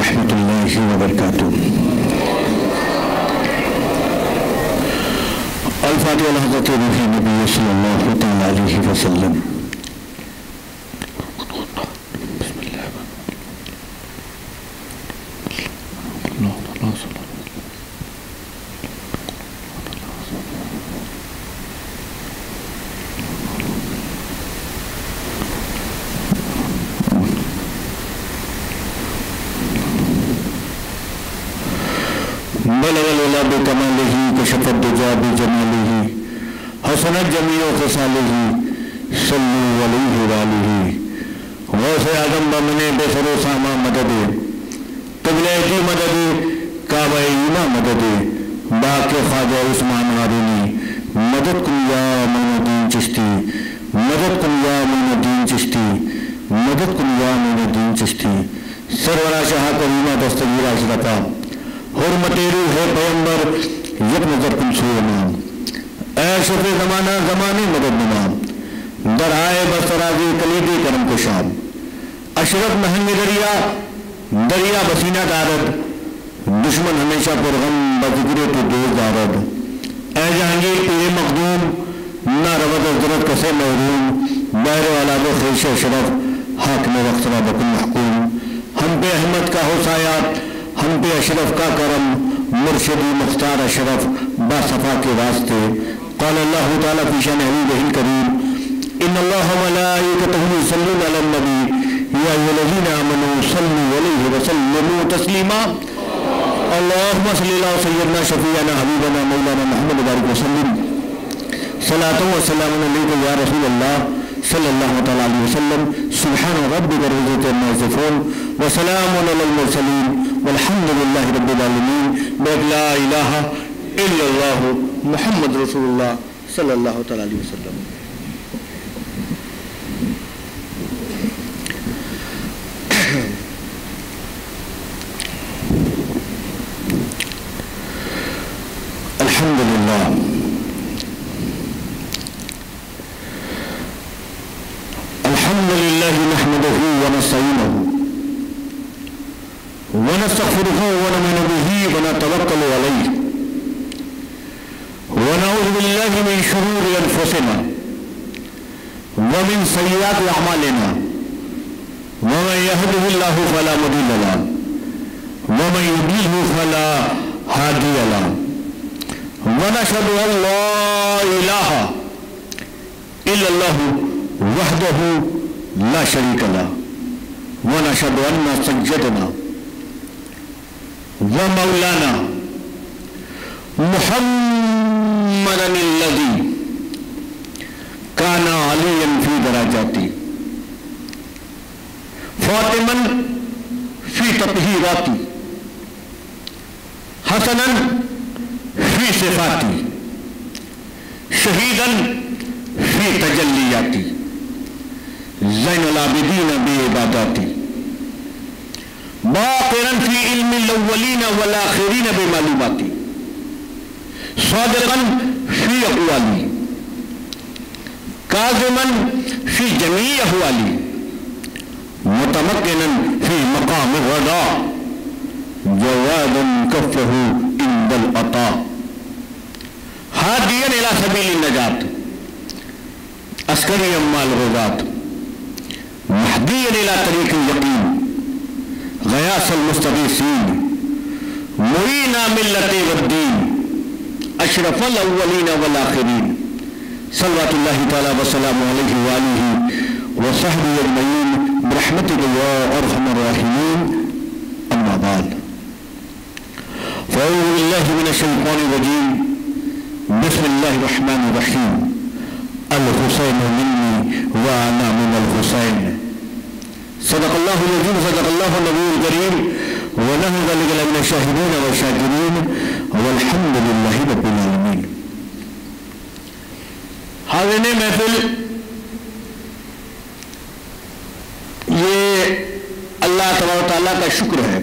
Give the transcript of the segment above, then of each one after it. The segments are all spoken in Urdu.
ورحمۃ اللہ وبرکاتہ۔ الفاتحہ لحضرت روح نبی صلی اللہ تعالیٰ علیہ وسلم۔ بلغ العلا بکمالہ کشف الدجا بجمالہ حسنت جمیع خصالہ صلو علیہ وآلہ۔ غوث اعظم بمن بسر و ساما مدد، قبلہ کی مدد، کعبہ ایمہ مدد، باقی خواجہ عثمان ہارونی مدد کن یا معین الدین چشتی، مدد کن یا معین الدین چشتی، مدد کن یا معین الدین چشتی۔ سرورہ شاہ کریمہ دستگیر اشرفہ، حرمت روح پیمبر یک نظر کن سو امام، اے شفیع زمانہ زمانے مدد نمام، در آئے بسرازی کلیدی کرم کشام، اشرف محل دریا دریا بسینہ دارد، دشمن ہمیشہ پرغم بذکر تو دور دارد۔ اے جہانگیر پیر مخدوم نہ روض حضرت کسے محروم، بحر والا و خیش شرف حاکم وقت را بکن محکوم۔ ہم پہ احمد کا ہو سایات، ہم پہ اشرف کا کرم، مرشدی مختار اشرف با صفا کے واسطے۔ قال اللہ تعالیٰ فی شان حبیبہ الکریم ان اللہ ملائکتہ یصلون علی النبی یا ایھا الذین آمنوا صلوا علیہ وسلموا تسلیما۔ اللہم صلی علی سیدنا شفیعنا حبیبنا مولانا محمد بارک وسلم، صلاۃ و سلام علیک یا رسول اللہ صلی اللہ تعالیٰ علیہ وسلم۔ سبحان ربک رب العزۃ عما یصفون وسلام علی المرسلین والحمد للہ رب العالمین۔ لا الہ الا اللہ محمد رسول اللہ صلی اللہ تعالیٰ علیہ وسلم۔ الحمد للہ الحمد للہ نحمدہ ونستعینہ ونستغفره ونؤمن به ونتوکل علیہ ونعوذ باللہ من شرور انفسنا ومن سیئات اعمالنا ومن یهده اللہ فلا مضل له ومن یضلل فلا ہادی له ونشهد ان لا الہ الا اللہ وحدہ لا شریک له ونشهد ان سیدنا ومولانا محمدا الذي كان عليا في درجاتي فاطما في تطهيراتي حسنا في صفاتي شهيدا في تجلياتي زين العابدين بعباداتي باقرا في علم الاولین والآخرین بمعلوماتی صادقا في اقوالی کاظما في جميع احوالی متمکنا في مقام الرضا جوادا كفه عند العطاء هاديا الى سبيل النجاة عسكريا مع الغزاة مهديا الى طريق اليقين غیاث المستغیثین معین ملت والدین اشرف الاولین والآخرین صلوات اللہ تعالی وسلام علیہ وآلہ وصحبہ اجمعین برحمتک یا ارحم الراحمین۔ اما بعد فاعوذ باللہ من الشیطان الرجیم بسم اللہ الرحمن الرحیم۔ الحسین منی وانا من الحسین۔ صدق اللہ العظیم صدق اللہ النبی الکریم ونحن ذلک من الشاہدین والشاکرین والحمد للہ رب العالمین۔ حاضرین محفل، یہ اللہ تبارک و تعالیٰ کا شکر ہے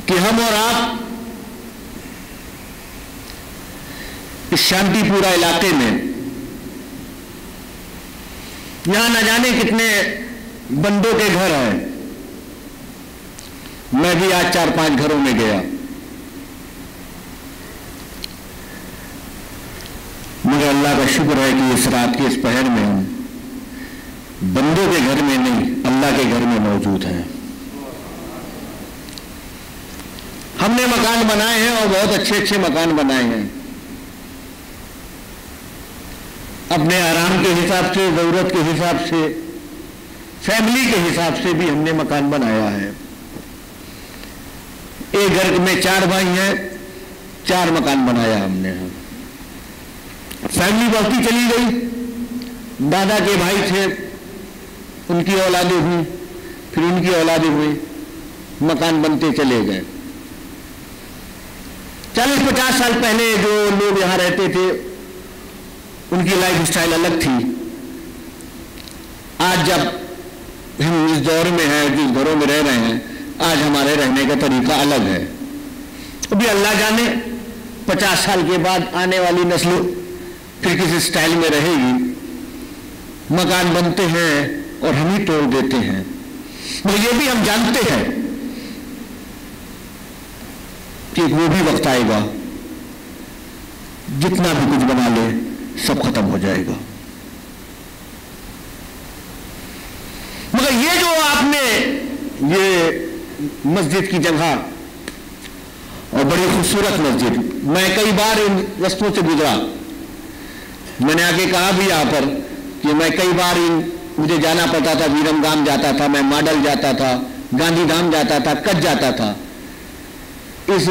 کہ ہم اور آپ اس شانتی پورہ علاقے میں یہاں نہ جانے کتنے بندوں کے گھر ہیں. میں بھی آج 4-5 گھروں میں گیا، مگر اللہ کا شکر ہے کہ اس رات کے اس پہر میں ہم بندوں کے گھر میں نہیں، اللہ کے گھر میں موجود ہیں. ہم نے مکان بنائے ہیں اور بہت اچھے اچھے مکان بنائے ہیں، اپنے آرام کے حساب سے، ضرورت کے حساب سے، فیملی کے حساب سے بھی ہم نے مکان بنایا ہے. ایک گھر میں 4 بھائی ہیں، 4 مکان بنایا ہم نے. فیملی بڑھتی چلی گئی، دادا کے بھائی تھے، ان کی اولادیں ہوئی، پھر ان کی اولادیں ہوئی، مکان بنتے چلے گئے. 40-50 سال پہلے جو لوگ یہاں رہتے تھے ان کی لائف سٹائل الگ تھی. آج جب ہم اس دور میں ہیں، جس گھروں میں رہ رہے ہیں، آج ہمارے رہنے کا طریقہ الگ ہے. ابھی اللہ جانے 50 سال کے بعد آنے والی نسل پھر کسی سٹائل میں رہے گی. مکان بنتے ہیں اور ہم ہی توڑ دیتے ہیں. مگر یہ بھی ہم جانتے ہیں کہ وہ بھی وقت آئے گا جتنا بھی کچھ بنا لے سب ختم ہو جائے گا. مگر یہ جو آپ نے یہ مسجد کی جگہ اور بڑی خوبصورت مسجد، میں کئی بار ان رستوں سے گزرا، میں نے آگے کہا بھی یہاں پر کہ میں کئی بار مجھے جانا پڑتا تھا، ویرم گام جاتا تھا، میں ماڈل جاتا تھا، گاندھی دھام جاتا تھا، کچھ جاتا تھا، اس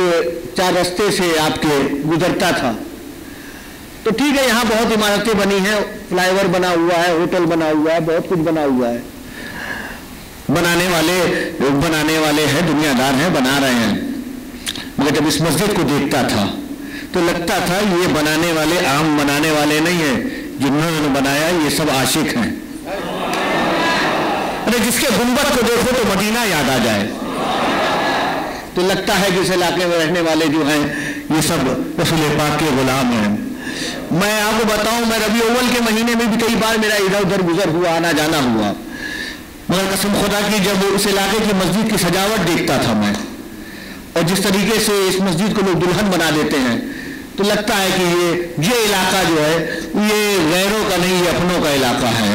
4 رستے سے آپ کے گزرتا تھا. تو ٹھیک ہے، یہاں بہت عمارتیں بنی ہیں، فلائی اوور بنا ہوا ہے، ہوٹل بنا ہوا ہے، بہت کچھ بنا ہوا ہے. بنانے والے ہیں، دنیا دار ہیں، بنا رہے ہیں. مگر جب اس مسجد کو دیکھتا تھا تو لگتا تھا یہ بنانے والے عام بنانے والے نہیں ہیں، جنہوں نے بنایا یہ سب عاشق ہیں. جس کے گنبد کو دیکھو تو مدینہ یاد آ جائے. تو لگتا ہے کہ اس علاقے میں رہنے والے جو ہیں یہ سب رسول پاک کے غلام ہیں. میں آپ کو بتاؤں، میں ربیع اول کے مہینے میں بھی کئی بار میرا ادھر ادھر گزر ہوا، آنا جانا ہوا، مگر قسم خدا کی جب اس علاقے کی مسجد کی سجاوٹ دیکھتا تھا میں، اور جس طریقے سے اس مسجد کو لوگ دلہن بنا دیتے ہیں، تو لگتا ہے کہ یہ علاقہ جو ہے یہ غیروں کا نہیں، یہ اپنوں کا علاقہ ہے.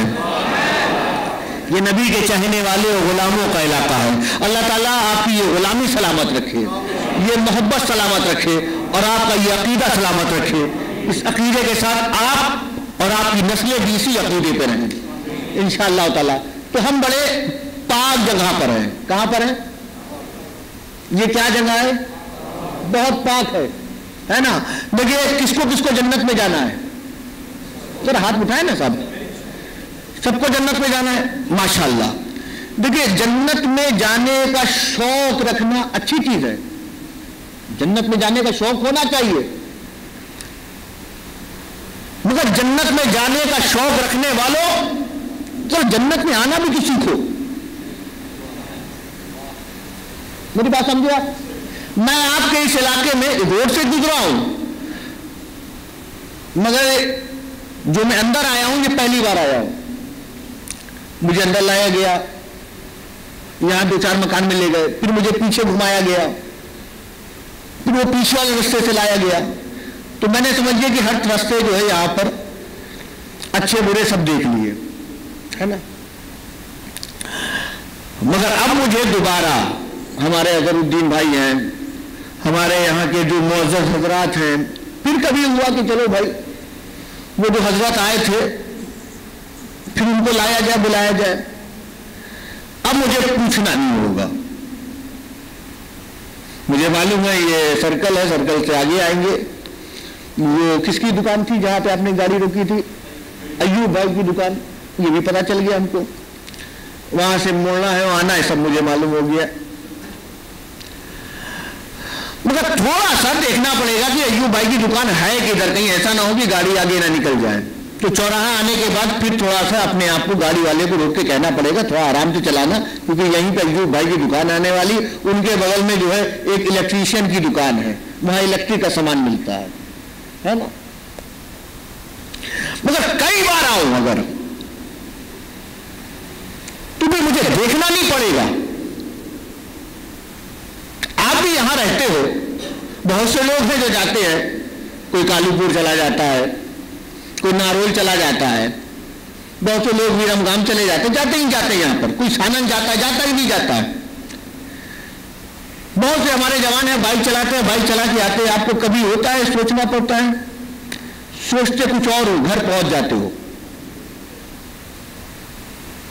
یہ نبی کے چاہنے والے اور غلاموں کا علاقہ ہے. اللہ تعالیٰ آپ کی یہ غلامی سلامت رکھے، یہ محبت سلامت رکھے، اور آپ کا یہ عقیدہ سلامت رکھے. اس عقیدے کے ساتھ آپ اور آپ کی نسلیں بھی اسی عقیدے پہ رہیں انشاءاللہ تعالیٰ. تو ہم بڑے پاک جگہ پر ہیں. کہاں پر ہیں؟ یہ کیا جگہ ہے؟ بہت پاک ہے نا. دیکھیے کس کو جنت میں جانا ہے؟ ذرا ہاتھ اٹھائے نا صاحب. سب کو جنت میں جانا ہے، ماشاءاللہ. دیکھیے جنت میں جانے کا شوق رکھنا اچھی چیز ہے، جنت میں جانے کا شوق ہونا چاہیے. مگر جنت میں جانے کا شوق رکھنے والوں تو جنت میں آنا بھی تو سیکھو. میری بات سمجھے آپ؟ میں آپ کے اس علاقے میں روڈ سے گزرا ہوں، مگر جو میں اندر آیا ہوں یہ پہلی بار آیا ہوں. مجھے اندر لایا گیا، یہاں 2-4 مکان میں لے گئے، پھر مجھے پیچھے گھمایا گیا، پھر وہ پیچھے والے رستے سے لایا گیا. تو میں نے سمجھے کہ ہر رستے جو ہے یہاں پر اچھے برے سب دیکھ لیے ہے نا. مگر اب مجھے دوبارہ ہمارے اظہر الدین بھائی ہیں، ہمارے یہاں کے جو معزز حضرات ہیں، پھر کبھی ہوا کہ چلو بھائی وہ جو حضرات آئے تھے پھر ان کو لایا جائے، بلایا جائے. اب مجھے پوچھنا نہیں ہوگا، مجھے معلوم ہے یہ سرکل ہے، سرکل سے آگے آئیں گے. وہ کس کی دکان تھی جہاں پہ آپ نے گاڑی روکی تھی؟ ایوب بھائی کی دکان، یہ بھی پتا چل گیا ہم کو. وہاں سے موڑنا ہے، وہاں آنا ہے، سب مجھے معلوم ہو گیا. مگر تھوڑا سا دیکھنا پڑے گا کہ ایوب بھائی کی دکان ہے کدھر، کہیں ایسا نہ ہو کہ گاڑی آگے نہ نکل جائے. تو چوراہا آنے کے بعد پھر تھوڑا سا اپنے آپ کو گاڑی والے کو روک کے کہنا پڑے گا تھوڑا آرام سے چلانا، کیونکہ یہیں پہ ایوب بھائی کی دکان آنے والی. ان کے بغل میں جو ہے ایک الیکٹریشین کی دکان ہے، وہاں الیکٹرک کا سامان ملتا ہے نا. مگر کئی بار آؤ، مگر تو تمہیں مجھے دیکھنا نہیں پڑے گا. آپ بھی یہاں رہتے ہو, بہت سے لوگ ہیں جو جاتے ہیں, کوئی کالو پور چلا جاتا ہے, کوئی نارول چلا جاتا ہے, بہت سے لوگ بھی رمگام چلے جاتے ہی جاتے ہیں یہاں پر, کوئی سانن جاتا ہی نہیں جاتا ہے. بہت سے ہمارے جوان ہیں بائک چلاتے ہیں, بائک چلا کے آتے ہیں. آپ کو کبھی ہوتا ہے سوچنا پڑتا ہے, سوچتے کچھ اور ہو, گھر پہنچ جاتے ہو,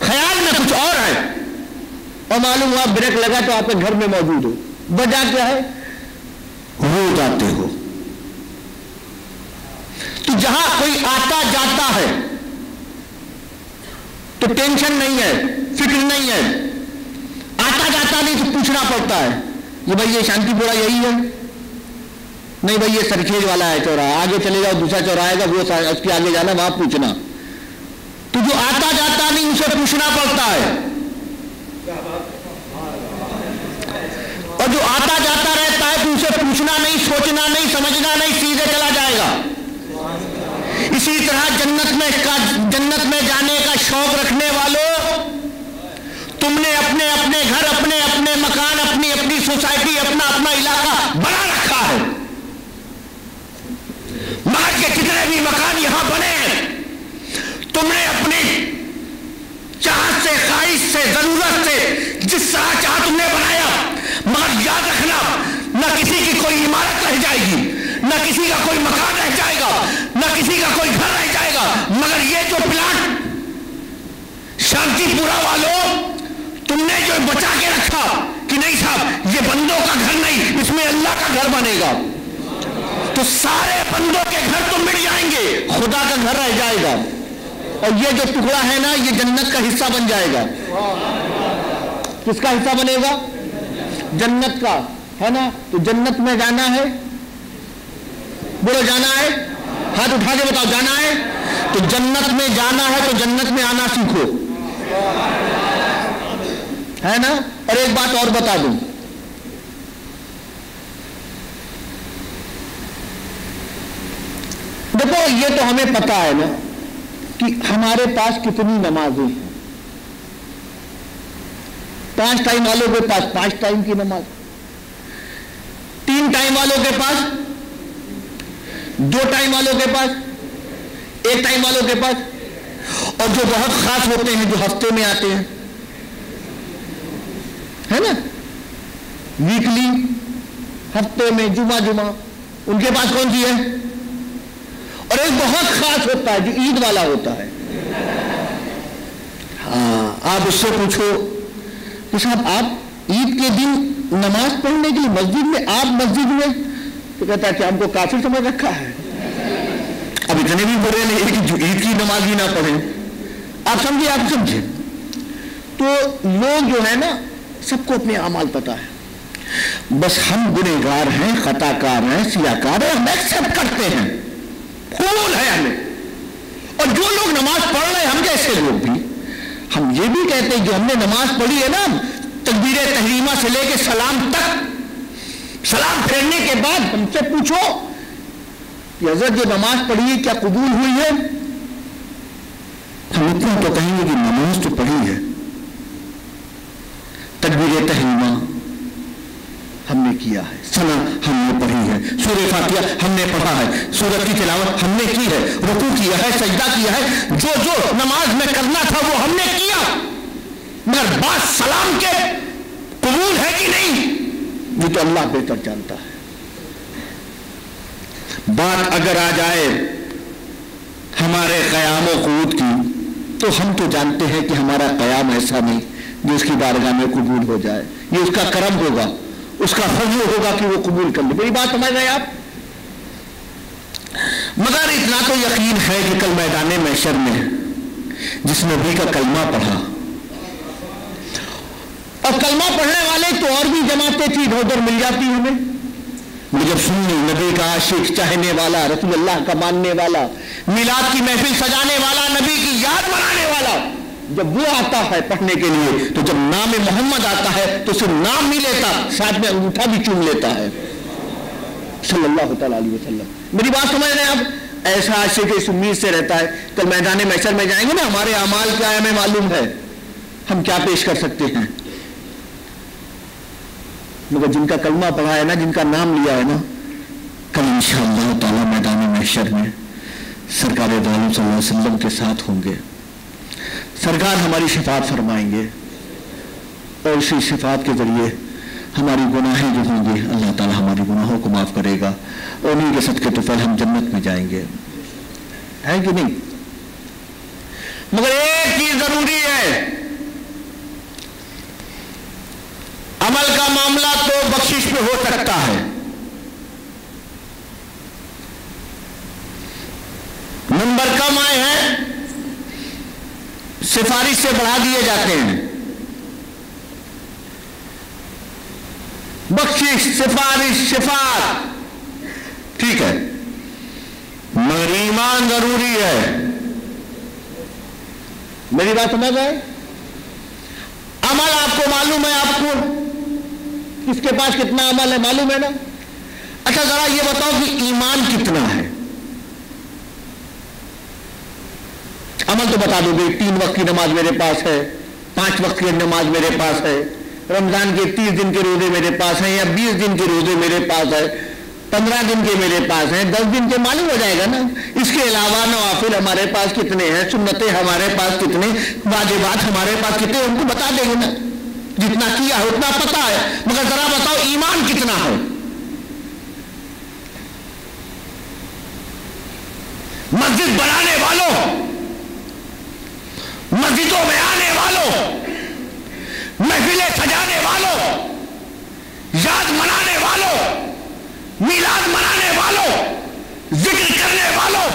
خیال میں کچھ اور ہے, اور معلوم ہوا بریک لگا تو آپ کے گھر میں موجود ہو. وجہ کیا ہے؟ ہو جاتے ہو. تو جہاں کوئی آتا جاتا ہے تو ٹینشن نہیں ہے, فکر نہیں ہے. آتا جاتا نہیں تو پوچھنا پڑتا ہے, یہ بھائی یہ شانتی پورا یہی ہے, نہیں بھائی یہ سرکھیج والا ہے چوراہا, آگے چلے جاؤ دوسرا چوراہا آئے گا, وہ اس کے آگے جانا, وہاں پوچھنا. تو جو آتا جاتا نہیں اسے پوچھنا پڑتا ہے, اور جو آتا جاتا رہتا ہے تو اسے پوچھنا نہیں, سوچنا نہیں, سمجھنا نہیں, سیدھے چلا جائے گا. اسی طرح جنت میں جانے کا شوق رکھنے والوں, تم نے اپنے اپنے گھر, اپنے اپنے مکان, اپنی اپنی سوسائٹی, اپنا اپنا علاقہ بنا رکھا ہے. مگر کے کتنے بھی مکان یہاں بنے ہیں, تم نے اپنی چاہت سے, خواہش سے, ضرورت سے, جس طرح چاہ تم نے بنایا. مگر یاد رکھنا, نہ کسی کی کوئی عمارت رہ جائے گی, نہ کسی کا کوئی مکان رہ جائے گا, نہ کسی کا کوئی گھر رہ جائے گا, مگر یہ جو پلاٹ شانتی پورا والوں تم نے جو بچا کے رکھا کہ نہیں صاحب یہ بندوں کا گھر نہیں, اس میں اللہ کا گھر بنے گا, تو سارے بندوں کے گھر تو مٹ جائیں گے, خدا کا گھر رہ جائے گا. اور یہ جو ٹکڑا ہے نا, یہ جنت کا حصہ بن جائے گا. کس کا حصہ بنے گا؟ جنت کا, ہے نا. تو جنت میں جانا ہے, بولو جانا ہے, ہاتھ اٹھا کے بتاؤ جانا ہے. تو جنت میں جانا ہے تو جنت میں آنا سیکھو, ہے نا. اور ایک بات اور بتا دوں, دیکھو یہ تو ہمیں پتا ہے نا کہ ہمارے پاس کتنی نمازیں ہیں. 5 ٹائم والوں کے پاس 5 ٹائم کی نماز, 3 ٹائم والوں کے پاس 2 ٹائم والوں کے پاس 1 ٹائم والوں کے پاس, اور جو بہت خاص ہوتے ہیں جو ہفتے میں آتے ہیں, ہے نا, ویکلی, ہفتے میں, جمعہ, ان کے پاس کون سی ہے. اور ایک بہت خاص ہوتا ہے جو عید والا ہوتا ہے. ہاں, آپ اس سے پوچھو کہ صاحب آپ عید کے دن نماز پڑھنے کے لیے مسجد میں, آپ مسجد میں, تو کہتا ہے کہ ہم کو کافر سمجھ رکھا ہے. اب اتنے بھی برے نہیں کہ جو عید کی نماز ہی نہ پڑھیں. آپ سمجھے, آپ سمجھے. تو لوگ جو ہے نا سب کو اپنے اعمال پتا ہے, بس ہم گنہگار ہیں, خطا کار ہیں, سیاکار ہیں, ہم ایکسپٹ کرتے ہیں, قبول ہے ہمیں. اور جو لوگ نماز پڑھ رہے ہیں, ہم جیسے لوگ بھی, ہم یہ بھی کہتے ہیں جو ہم نے نماز پڑھی ہے نا, تکبیر تحریمہ سے لے کے سلام تک, سلام پھیرنے کے بعد ہم سے پوچھو کہ حضرت جو نماز پڑھی ہے کیا قبول ہوئی ہے. ہم اتنا تو کہیں گے کہ نماز تو پڑھی ہے, تکبیر تحریمہ ہم نے کیا ہے, سلام ہم نے پڑھی ہے, سورہ فاتحہ ہم نے پڑھا ہے, سورت کی تلاوت ہم نے کی ہے, رکوع کیا ہے, سجدہ کیا ہے, جو نماز میں کرنا تھا وہ ہم نے کیا. مگر بات سلام کے قبول ہے کہ نہیں یہ تو اللہ بہتر جانتا ہے. بات اگر آ جائے ہمارے قیام و قعود کی, تو ہم تو جانتے ہیں کہ ہمارا قیام ایسا نہیں جو اس کی بارگاہ میں قبول ہو جائے. یہ اس کا کرم ہوگا, اس کا فضل ہوگا کہ وہ قبول کر لے. میری بات سمجھ رہے ہیں آپ. مگر اتنا تو یقین ہے کہ کل میدان محشر میں جس نبی کا کلمہ پڑھا, اور کلمہ پڑھنے والے تو اور بھی جماعتیں تھی, ادھر ادھر مل جاتی ہمیں, جب سنی نبی کا عاشق, چاہنے والا, رسول اللہ کا ماننے والا, میلاد کی محفل سجانے والا, نبی کی یاد منانے والا, جب وہ آتا ہے پڑھنے کے لیے, تو جب نام محمد آتا ہے تو صرف نام نہیں لیتا, ساتھ میں انگوٹھا بھی چوم لیتا ہے, صلی اللہ تعالی علیہ وسلم. میری بات سمجھ رہے ہیں آپ. ایسا عاشق اس امید سے رہتا ہے کل میدان محشر میں جائیں گے نا, ہمارے اعمال کیا ہے ہمیں معلوم ہے, ہم کیا پیش کر سکتے ہیں؟ مگر جن کا کلمہ پڑھا ہے نا، جن کا نام لیا ہے نا، کل انشاءاللہ تعالی میدان محشر میں سرکار دو عالم صلی اللہ علیہ وسلم کے ساتھ ہوں گے. سرکار ہماری شفاعت فرمائیں گے اور اسی شفاعت کے ذریعے ہماری گناہیں جو ہوں گی اللہ تعالی ہماری گناہوں کو معاف کرے گا اور انہیں کے صدقے طفیل ہم جنت میں جائیں گے. ہے کہ نہیں؟ مگر ایک چیز ضروری ہے، عمل کا معاملہ تو بخشش پہ ہو سکتا ہے، نمبر کم آئے ہیں سفارش سے بڑھا دیے جاتے ہیں. بخشش، سفارش، شفاعت ٹھیک ہے، مگر ایمان ضروری ہے. میری بات سمجھ آئے؟ عمل آپ کو معلوم ہے، آپ کو کس کے پاس کتنا عمل ہے معلوم ہے نا. اچھا ذرا یہ بتاؤ کہ ایمان کتنا ہے؟ عمل تو بتا دو گے، 3 وقت کی نماز میرے پاس ہے، 5 وقت کی نماز میرے پاس ہے، رمضان کے 30 دن کے روزے میرے پاس ہیں، یا 20 دن کے روزے میرے پاس ہے، 15 دن کے میرے پاس ہیں، 10 دن کے معلوم ہو جائے گا نا. اس کے علاوہ نوافل ہمارے پاس کتنے ہیں، سنتیں ہمارے پاس کتنے، واجبات ہمارے پاس کتنے، ان کو بتا دیں گے نا. جتنا کیا ہے اتنا پتا ہے، مگر ذرا بتاؤ ایمان کتنا ہے؟ مسجد بنانے والوں، مسجدوں میں آنے والوں، محفلیں سجانے والوں، یاد منانے والوں، میلاد منانے والوں، ذکر کرنے والوں،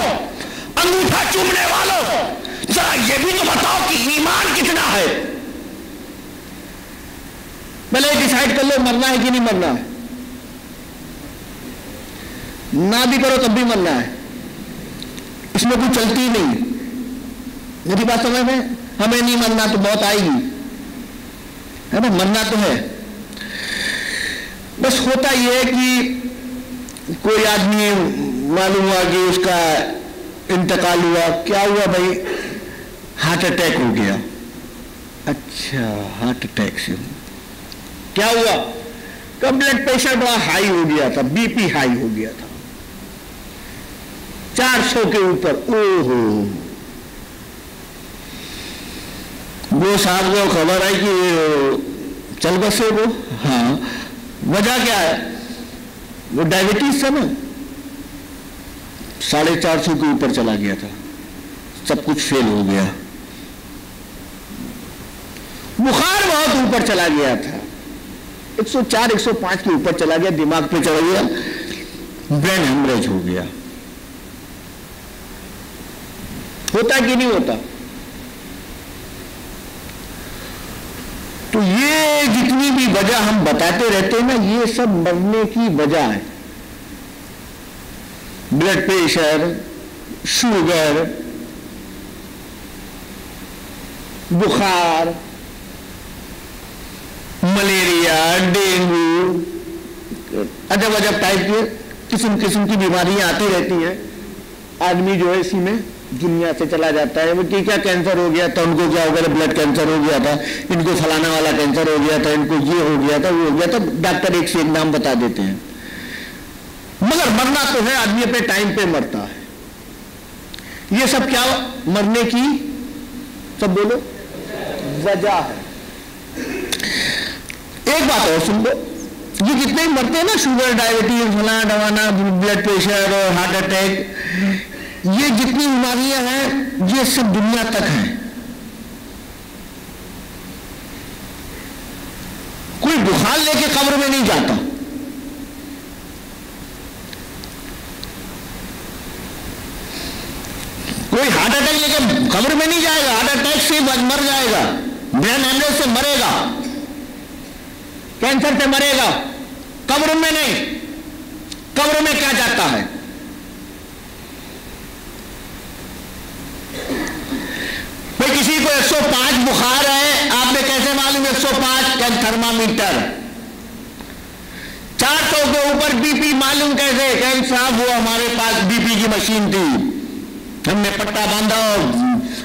انگوٹھا چومنے والوں، ذرا یہ بھی تو بتاؤ کہ ایمان کتنا ہے. پہلے ڈیسائیڈ کر لو مرنا ہے کہ نہیں مرنا ہے. نہ بھی کرو تب بھی مرنا ہے، اس میں کوئی چلتی نہیں. میری بات سمجھ میں؟ ہمیں نہیں مرنا تو بہت آئے گی، ہے نا، مرنا تو ہے. بس ہوتا یہ ہے کہ کوئی آدمی معلوم ہوا کہ اس کا انتقال ہوا. کیا ہوا بھائی؟ ہارٹ اٹیک ہو گیا. اچھا ہارٹ اٹیک سے کیا ہوا؟ کہ بلڈ پریشر بڑا ہائی ہو گیا تھا، بی پی ہائی ہو گیا تھا 400 کے اوپر. او ہو، وہ صاحب کو خبر آئی کہ چل بسے وہ. ہاں وجہ کیا ہے؟ وہ ڈائبٹیز تھا نا، 450 کے اوپر چلا گیا تھا، سب کچھ فیل ہو گیا. بخار بہت اوپر چلا گیا تھا، 104 105 کے اوپر چلا گیا، دماغ پہ چڑھ گیا، برین ہیمریج ہو گیا. ہوتا کہ نہیں ہوتا؟ تو یہ جتنی بھی وجہ ہم بتاتے رہتے ہیں نا، یہ سب مرنے کی وجہ ہے. بلڈ پریشر، شوگر، بخار، ملیریا، ڈینگو، عجب عجب ٹائپ کے قسم قسم کی بیماریاں آتی رہتی ہیں. آدمی جو ہے اسی میں دنیا سے چلا جاتا ہے. وہ کیا کینسر ہو گیا تھا، ان کو کیا ہو گیا، بلڈ کینسر ہو گیا تھا، ان کو فلانا والا کینسر ہو گیا تھا، ان کو یہ ہو گیا تھا، وہ ہو گیا تھا. ڈاکٹر ایک سے ایک نام بتا دیتے ہیں. مگر مرنا تو ہے، آدمی اپنے ٹائم پہ مرتا ہے. یہ سب کیا مرنے کی سب بولو وجہ ہے. ایک بات اور سن لو، یہ جتنے مرتے ہیں نا، شوگر، ڈائبٹیز، فلانا ڈوانا، بلڈ پریشر اور ہارٹ اٹیک، یہ جتنی بیماریاں ہیں یہ سب دنیا تک ہیں. کوئی بخار لے کے قبر میں نہیں جاتا. کوئی ہارٹ اٹیک لے کے قبر میں نہیں جائے گا، ہارٹ اٹیک سے مر جائے گا، برین ہیمریج سے مرے گا، کینسر سے مرے گا، قبر میں نہیں. قبر میں کیا جاتا ہے؟ بھائی کسی کو 105 بخار ہے، آپ نے کیسے معلوم 105؟ تھرمامیٹر. 400 کے اوپر بی پی معلوم کیسے؟ کہ صاحب وہ ہمارے پاس بی پی کی مشین تھی، ہم نے پٹا باندھا اور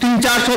300-400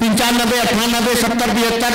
95, 98, 70, 75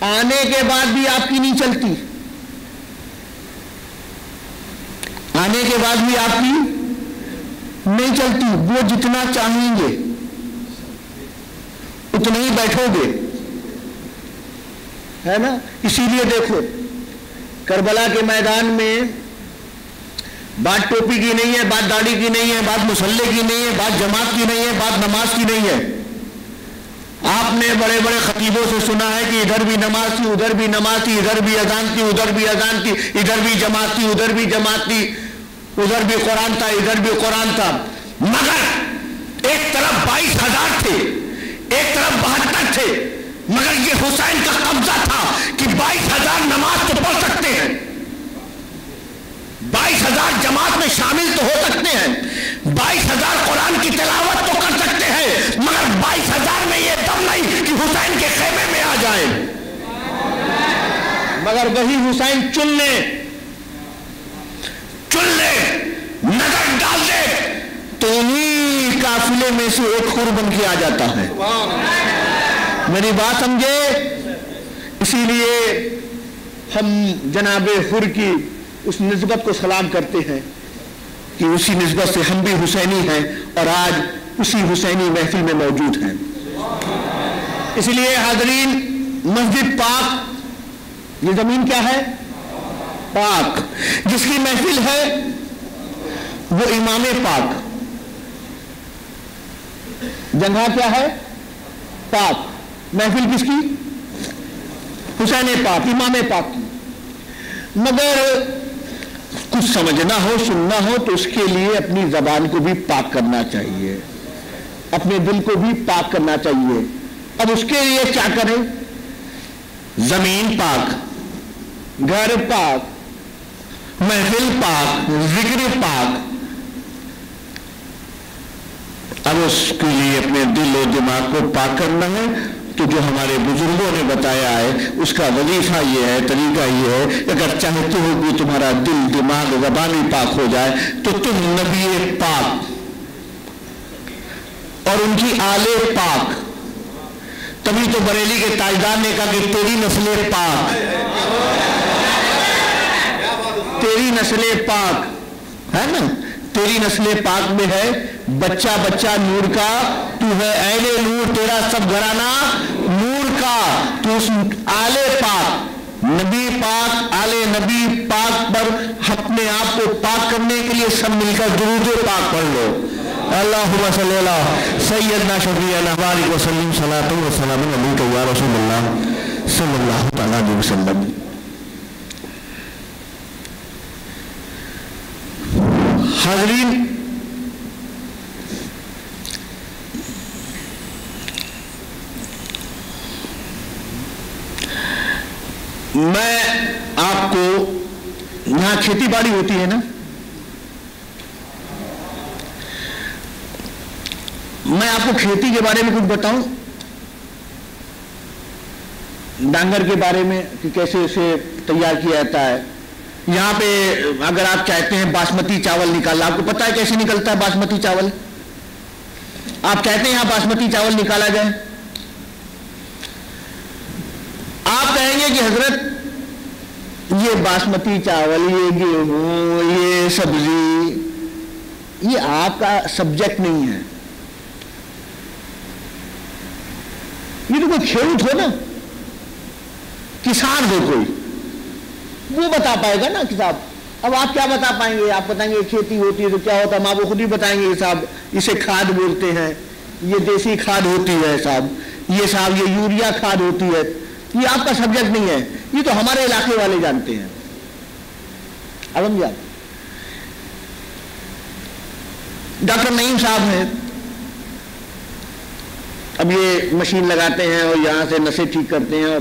آنے کے بعد بھی آپ کی نہیں چلتی، آنے کے بعد بھی آپ کی نہیں چلتی، وہ جتنا چاہیں گے اتنا ہی بیٹھو گے، ہے نا؟ اسی لیے دیکھو کربلا کے میدان میں بات ٹوپی کی نہیں ہے، بات داڑھی کی نہیں ہے، بات مسلح کی نہیں ہے، بات جماعت کی نہیں ہے، بات نماز کی نہیں ہے۔ آپ نے بڑے بڑے خطیبوں سے سنا ہے کہ ادھر بھی نماز تھی، ادھر بھی نماز تھی، ادھر بھی اذان تھی، ادھر بھی اذان تھی، ادھر بھی جماعت تھی، ادھر بھی جماعت تھی، ادھر بھی قرآن تھا، ادھر بھی قرآن تھا، مگر ایک طرف 22,000 تھے، ایک طرف 72 تھے، مگر یہ حسین کا قبضہ تھا کہ 22,000 نماز تو پڑھ سکتے ہیں، 22,000 جماعت میں شامل تو ہو سکتے ہیں، 22,000 قرآن کی تلاوت تو کر سکتے ہیں، مگر 22,000 میں یہ دم نہیں کہ حسین کے خیمے میں آ جائیں۔ مگر وہی حسین چن لے نظر ڈال دے تو انہی قافلے میں سے ایک خور بن کے آ جاتا ہے۔ میری بات سمجھے؟ اسی لیے ہم جناب حر کی اس نسبت کو سلام کرتے ہیں کہ اسی نسبت سے ہم بھی حسینی ہیں اور آج اسی حسینی محفل میں موجود ہیں۔ اس لیے حاضرین، مسجد پاک، یہ زمین کیا ہے؟ پاک۔ جس کی محفل ہے وہ امام پاک، جگہ کیا ہے؟ پاک۔ محفل کس کی؟ حسین پاک، امام پاک کی۔ مگر کچھ سمجھنا ہو، سننا ہو تو اس کے لیے اپنی زبان کو بھی پاک کرنا چاہیے، اپنے دل کو بھی پاک کرنا چاہیے۔ اب اس کے لیے کیا کریں؟ زمین پاک، گھر پاک، محفل پاک، ذکر پاک۔ اب اس کے لیے اپنے دل و دماغ کو پاک کرنا ہے تو جو ہمارے بزرگوں نے بتایا ہے اس کا وظیفہ یہ ہے، طریقہ یہ ہے، اگر چاہتے ہو کہ تمہارا دل، دماغ، زبانی پاک ہو جائے تو تم نبی پاک اور ان کی آل پاک، تبھی تو بریلی کے تاجدار نے کہا کہ تیری نسل پاک، تیری نسل پاک ہے نا، تیری نسل پاک میں ہے بچہ بچہ نور کا، تو ہے اہل نور، تیرا سب گھرانہ نور کا، تو اس آل پاک، نبی پاک، آل نبی پاک پر اپنے آپ کو پاک کرنے کے لیے سب مل کر درود پاک پڑھ لو۔ اللہم صلی اللہ سیدنا شفیعنا بارک وسلم صلاۃ و سلام علیک یا رسول اللہ صلی اللہ تعالیٰ علیہ وسلم۔ حاضرین، میں آپ کو، یہاں کھیتی باڑی ہوتی ہے نا، میں آپ کو کھیتی کے بارے میں کچھ بتاؤں، ڈانگر کے بارے میں کہ کیسے اسے تیار کیا جاتا ہے۔ یہاں پہ اگر آپ چاہتے ہیں باسمتی چاول نکالنا، آپ کو پتا ہے کیسے نکلتا ہے باسمتی چاول؟ آپ چاہتے ہیں یہاں باسمتی چاول نکالا جائے، آپ کہیں گے کہ حضرت یہ باسمتی چاول، یہ گیہوں، یہ سبزی، یہ آپ کا سبجیکٹ نہیں ہے، یہ تو کوئی کھیت ہو نا، کسان ہو کوئی، وہ بتا پائے گا نا کتاب۔ اب آپ کیا بتا پائیں گے؟ آپ بتائیں گے کھیتی ہوتی ہے تو کیا ہوتا ہے، ہم آپ کو خود ہی بتائیں گے صاحب اسے کھاد بولتے ہیں، یہ دیسی کھاد ہوتی ہے صاحب، یہ صاحب یہ یوریا کھاد ہوتی ہے۔ یہ آپ کا سبجیکٹ نہیں ہے، یہ تو ہمارے علاقے والے جانتے ہیں۔ اب ہم جانتے، ڈاکٹر نعیم صاحب ہیں، اب یہ مشین لگاتے ہیں اور یہاں سے نسیں ٹھیک کرتے ہیں،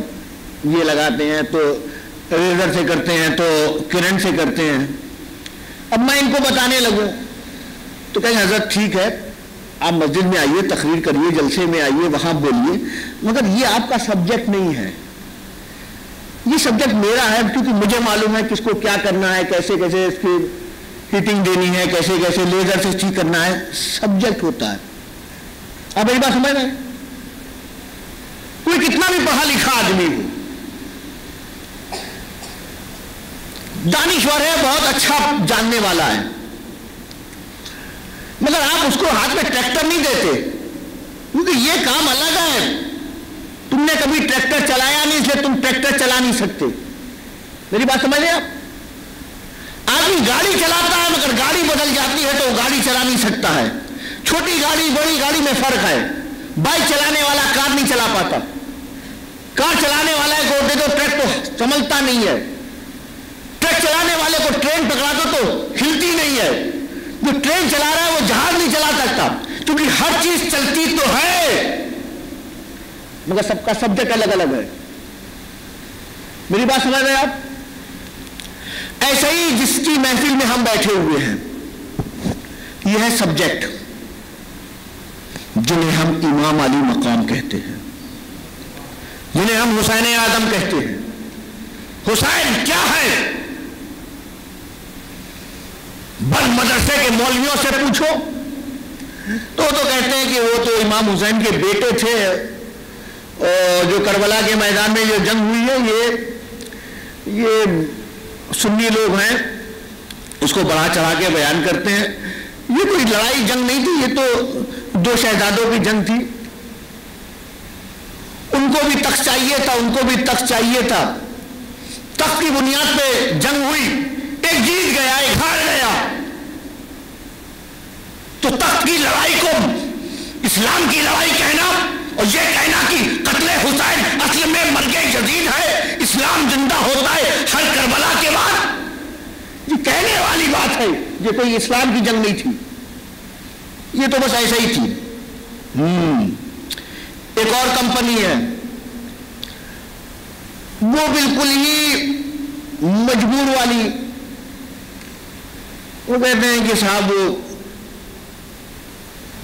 یہ لگاتے ہیں تو ریزر سے کرتے ہیں تو کرنٹ سے کرتے ہیں۔ اب میں ان کو بتانے لگوں تو کہیں حضرت ٹھیک ہے، آپ مسجد میں آئیے، تقریر کریے، جلسے میں آئیے، وہاں بولیے، مگر یہ آپ کا سبجیکٹ نہیں ہے، یہ سبجیکٹ میرا ہے، کیونکہ مجھے معلوم ہے کس کو کیا کرنا ہے، کیسے کیسے اس کی ہیٹنگ دینی ہے، کیسے کیسے لیزر سے ٹھیک کرنا ہے، سبجیکٹ ہوتا ہے۔ اب میری بات سمجھ رہے ہیں؟ کوئی کتنا بھی پڑھا لکھا آدمی ہو، دانشور ہے، بہت اچھا جاننے والا ہے، مگر آپ اس کو ہاتھ میں ٹریکٹر نہیں دیتے، کیونکہ یہ کام الگ ہے، تم نے کبھی ٹریکٹر چلایا نہیں، اس لیے تم ٹریکٹر چلا نہیں سکتے۔ میری بات سمجھ رہے آپ؟ آدمی گاڑی چلاتا ہے مگر گاڑی بدل جاتی ہے تو وہ گاڑی چلا نہیں سکتا ہے۔ چھوٹی گاڑی بڑی گاڑی میں فرق ہے، بائک چلانے والا کار نہیں چلا پاتا، کار چلانے والا کو دے دو ٹرک تو سنبھلتا نہیں ہے، ٹرک چلانے والے کو ٹرین پکڑا دو تو ہلتی نہیں ہے، جو ٹرین چلا رہا ہے وہ جہاز نہیں چلا سکتا، کیونکہ ہر چیز چلتی تو ہے مگر سب کا سبجیکٹ الگ الگ ہے۔ میری بات سمجھ رہے ہیں آپ؟ ایسے ہی جس کی محفل میں ہم بیٹھے ہوئے ہیں، یہ ہے سبجیکٹ جنہیں ہم امام علی مقام کہتے ہیں، جنہیں ہم حسین اعظم کہتے ہیں۔ حسین کیا ہے؟ بل مدرسے کے مولویوں سے پوچھو تو کہتے ہیں کہ وہ تو امام حسین کے بیٹے تھے، اور جو کربلا کے میدان میں جو جنگ ہوئی ہے یہ سنی لوگ ہیں، اس کو بڑھا چڑھا کے بیان کرتے ہیں، یہ کوئی لڑائی جنگ نہیں تھی، یہ تو دو شہزادوں کی جنگ تھی، ان کو بھی تخت چاہیے تھا، ان کو بھی تخت چاہیے تھا، تخت کی بنیاد پہ جنگ ہوئی، ایک جیت گیا ایک ہار گیا، تو تخت کی لڑائی کو اسلام کی لڑائی کہنا اور یہ کہنا کہ قتل حسین اصل میں مرگ یزید ہے، اسلام زندہ ہوتا ہے ہر کربلا کے بعد، یہ کہنے والی بات ہے، یہ کوئی اسلام کی جنگ نہیں تھی، یہ تو بس ایسا ہی تھی۔ ایک اور کمپنی ہے، وہ بالکل ہی مجبور والی، وہ کہتے ہیں کہ صاحب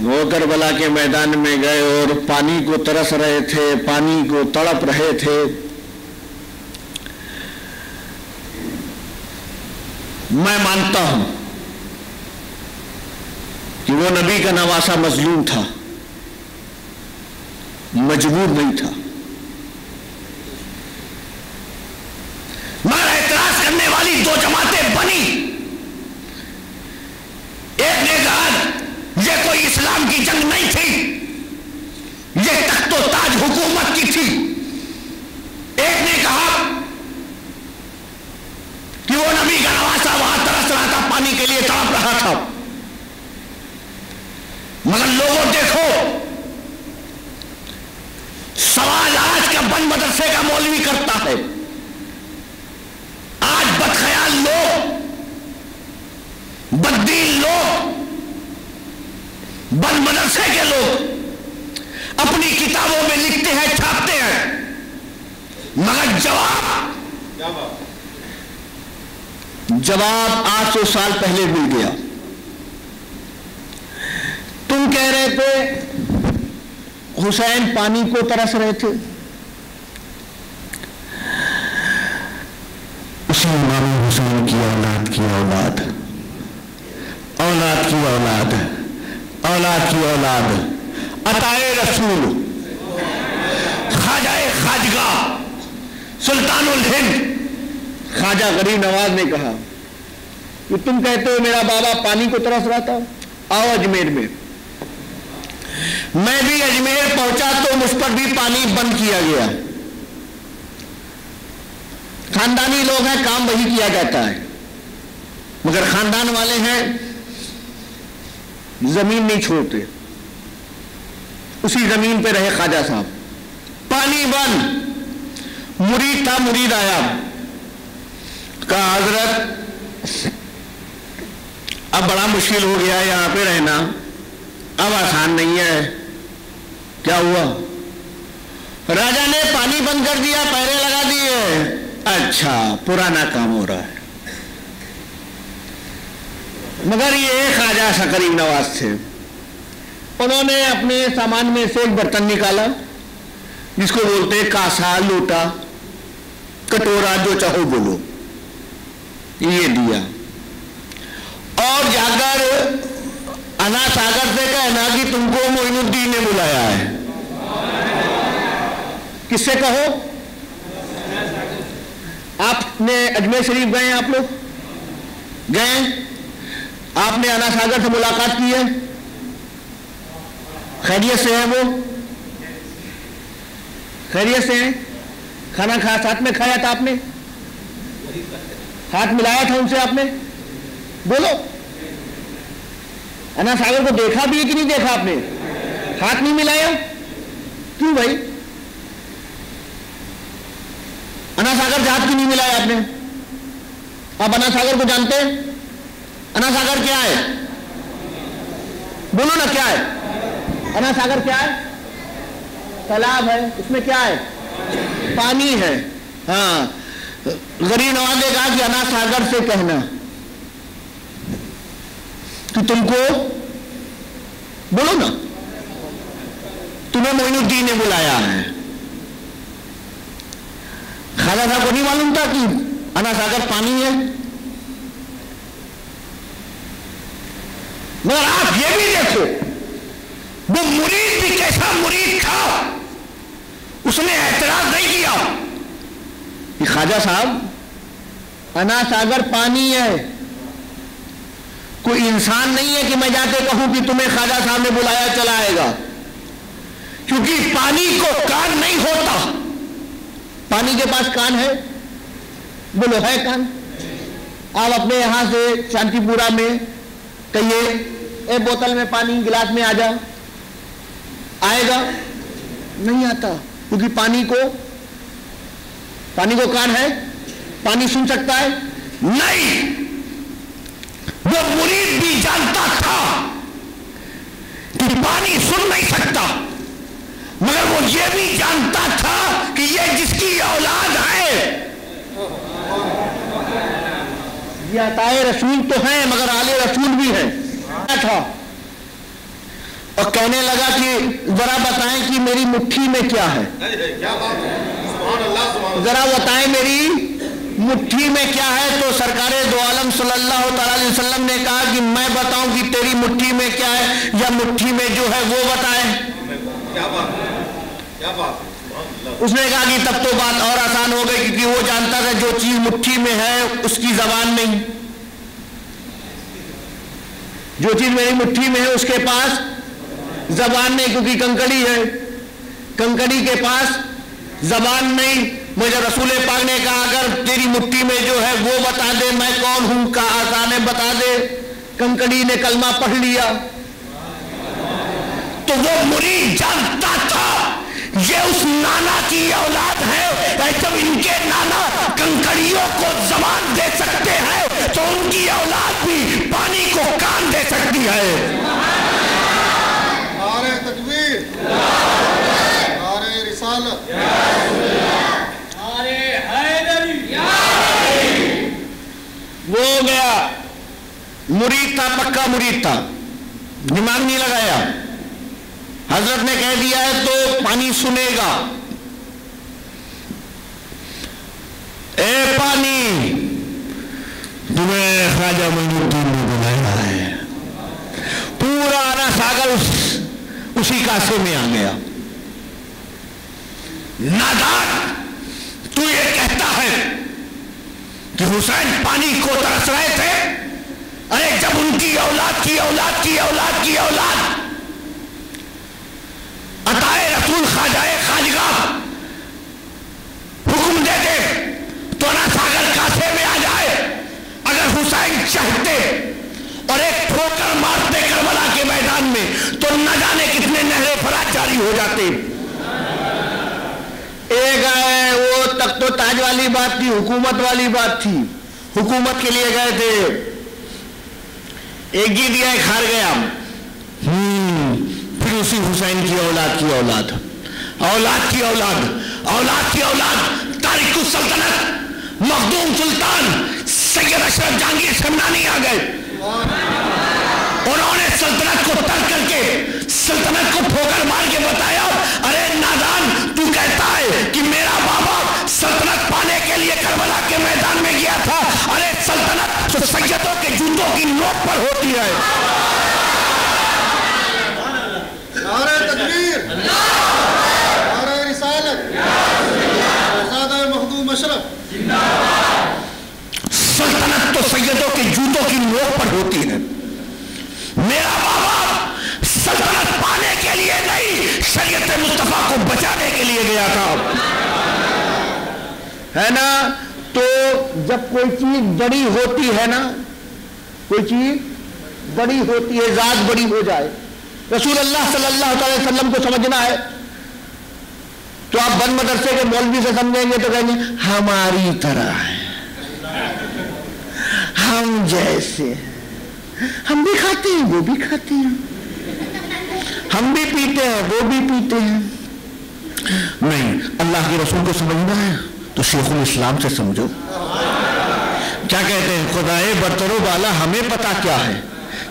وہ کربلا کے میدان میں گئے اور پانی کو ترس رہے تھے، پانی کو تڑپ رہے تھے، میں مانتا ہوں کہ وہ نبی کا نواسا مظلوم تھا، مجبور نہیں تھا، مگر اعتراض کرنے والی دو جماعتیں بنی، ایک نے کہا یہ کوئی اسلام کی جنگ نہیں تھی، یہ تخت و تاج حکومت کی تھی، ایک نے کہا کہ وہ نبی کا نواسا وہاں ترس رہا تھا، پانی کے لیے تڑپ رہا تھا، مگر لوگوں دیکھو سوال آج کا بند مدرسے کا مولوی کرتا ہے، آج بدخیال لوگ، بددین لوگ، بند مدرسے کے لوگ اپنی کتابوں میں لکھتے ہیں، چھاپتے ہیں، مگر جواب 800 سال پہلے مل گیا۔ تم کہہ رہے تھے حسین پانی کو ترس رہے تھے، اسی امام حسین کی اولاد کی اولاد، اولاد کی اولاد، اولاد کی اولاد، عطائے رسول، خواجہ خواجگاہ، سلطان الہند خواجہ غریب نواز نے کہا کہ تم کہتے ہو میرا بابا پانی کو ترس رہا تھا، آؤ اجمیر میں، میں بھی اجمیر پہنچا تو مجھ پر بھی پانی بند کیا گیا، خاندانی لوگ ہیں، کام وہی کیا جاتا ہے، مگر خاندان والے ہیں زمین نہیں چھوڑتے، اسی زمین پہ رہے خواجہ صاحب، پانی بند، مرید تھا، مرید آیا، کہا حضرت اب بڑا مشکل ہو گیا یہاں پہ رہنا، اب آسان نہیں ہے، کیا ہوا؟ راجا نے پانی بند کر دیا، پہرے لگا دیے، اچھا پرانا کام ہو رہا ہے، مگر یہ خواجہ غریب نواز تھے، انہوں نے اپنے سامان میں سے ایک برتن نکالا جس کو بولتے ہیں کاسا، لوٹا، کٹورا، جو چاہو بولو، یہ دیا، اور جا کر انا ساگر سے کہنا کہ تم کو معین الدین نے بلایا ہے، کس سے کہو؟ آپ نے اجمیر شریف گئے ہیں؟ آپ لوگ گئے ہیں؟ آپ نے انا ساگر سے ملاقات کی ہے؟ خیریت سے ہیں وہ؟ خیریت سے ہیں؟ کھانا ساتھ میں کھایا تھا آپ نے؟ ہاتھ ملایا تھا ان سے آپ نے؟ بولو، انا ساگر کو دیکھا بھی ہے کہ نہیں دیکھا آپ نے؟ ہاتھ نہیں ملایا؟ کیوں بھائی؟ انا ساگر سے ہاتھ کیوں نہیں ملایا آپ نے؟ آپ انا ساگر کو جانتے ہیں؟ انا ساگر کیا ہے؟ بولو نا کیا ہے؟ انا ساگر کیا ہے؟ تالاب ہے، اس میں کیا ہے؟ پانی ہے۔ ہاں، غریب نواز نے کہا کہ انا ساگر سے کہنا کہ تم کو، بولو نا، تمہیں معین الدین نے بلایا ہے۔ خواجہ صاحب کو نہیں معلوم تھا کہ انا ساگر پانی ہے؟ مگر آپ یہ بھی دیکھو، وہ مرید بھی کیسا مرید تھا، اس نے اعتراض نہیں کیا کہ خواجہ صاحب انا ساگر پانی ہے، کوئی انسان نہیں ہے کہ میں جا کے کہوں کہ تمہیں خواجہ صاحب نے بلایا چلا آئے گا، کیونکہ پانی کو کان نہیں ہوتا۔ پانی کے پاس کان ہے؟ بولو ہے کان؟ آپ اپنے یہاں سے شانتی پورا میں کہیے اے بوتل میں پانی گلاس میں آ جا، آئے گا؟ نہیں آتا، کیونکہ پانی کو کان ہے؟ پانی سن سکتا ہے؟ نہیں۔ وہ مرید بھی جانتا تھا کہ پانی سن نہیں سکتا، مگر وہ یہ بھی جانتا تھا کہ یہ جس کی اولاد ہے، یہ عطائے رسول تو ہیں مگر آل رسول بھی ہے تھا، اور کہنے لگا کہ ذرا بتائیں کہ میری مٹھی میں کیا ہے، ذرا بتائیں میری مٹھی میں کیا ہے۔ تو سرکار دو عالم صلی اللہ تعالی علیہ وسلم نے کہا کہ میں بتاؤں کہ تیری مٹھی میں کیا ہے یا مٹھی میں جو ہے وہ بتائیں؟ اس نے کہا کہ تب تو بات اور آسان ہو گئی، کیونکہ وہ جانتا تھا جو چیز مٹھی میں ہے اس کی زبان نہیں، جو چیز میری مٹھی میں ہے اس کے پاس زبان نہیں، کیونکہ کنکڑی ہے، کنکڑی کے پاس زبان نہیں۔ مجھے رسول پاک نے کہا اگر تیری مٹھی میں جو ہے وہ بتا دے میں کون ہوں، کا آسان ہے بتا دے۔ کنکڑی نے کلمہ پڑھ لیا۔ تو وہ مرید جانتا تھا یہ اس نانا کی اولاد ہے، جب ان کے نانا کنکڑیوں کو زبان دے سکتے ہیں تو ان کی اولاد بھی پانی کو کان دے سکتی ہے۔ نعرہ تکبیر، نعرہ رسالت، نعرہ حیدری۔ وہ ہو گیا، مرید تھا، پکا مرید تھا، دماغ نہیں لگایا۔ حضرت نے کہہ دیا ہے تو پانی سنے گا۔ اے پانی، تمہیں خواجہ معین الدین نے بلایا ہے۔ پورا انا ساگر اسی کاسے میں آ گیا۔ نادان، تو یہ کہتا ہے کہ حسین پانی کو ترس رہے تھے؟ ارے جب ان کی اولاد کی اولاد کی اولاد کی اولاد عطائے رسول خواجہ خواجگاہ حکم دے دے تو انا ساگر کاسے میں آ جائے۔ اگر حسین چاہتے اور ایک ٹھوکر مارتے کربلا کے میدان میں تو نہ جانے کتنے نہر فرات جاری ہو جاتے۔ ایک ہے وہ تخت و تاج والی بات تھی، حکومت والی بات تھی، حکومت کے لیے گئے تھے، ایک جی دیا ایک ہار گیا، پھر اسی حسین کی اولاد کی اولاد، اولاد کی اولاد، اولاد کی اولاد، تارک السلطنت مخدوم سلطان سید اشرف جہانگیر سمنانی آ گئے۔ انہوں نے سلطنت کو ترک کر کے سلطنت کو ٹھوکر مار کے بتایا ارے نادان، تو کہتا ہے کہ میرا بابا سلطنت پانے کے لیے کربلا کے میدان میں گیا تھا، ارے سلطنت تو سیدوں کے جوتوں کی نوک پر ہوتی ہے۔ نعرہ تکبیر، نعرہ رسالت، شہزادہ مخدوم اشرف۔ سیدوں کے جوتوں کی نوک پر ہوتی ہے. میرا بابا سلطنت پانے کے لیے نہیں، شریعت مصطفیٰ کو بچانے کے لیے گیا تھا، ہے نا. تو جب کوئی چیز بڑی ہوتی ہے نا، کوئی چیز بڑی ہوتی ہے، ذات بڑی ہو جائے، رسول اللہ صلی اللہ علیہ وسلم کو سمجھنا ہے تو آپ بند مدرسے کے مولوی سے سمجھیں گے تو کہیں گے ہماری طرح ہے، ہم جیسے ہیں، ہم بھی کھاتے ہیں وہ بھی کھاتے ہیں، ہم بھی پیتے ہیں وہ بھی پیتے ہیں. نہیں، اللہ کے رسول کو سمجھنا ہے تو شیخ الاسلام سے سمجھو. کیا کہتے ہیں؟ خدائے برتر و بالا ہمیں پتا کیا ہے،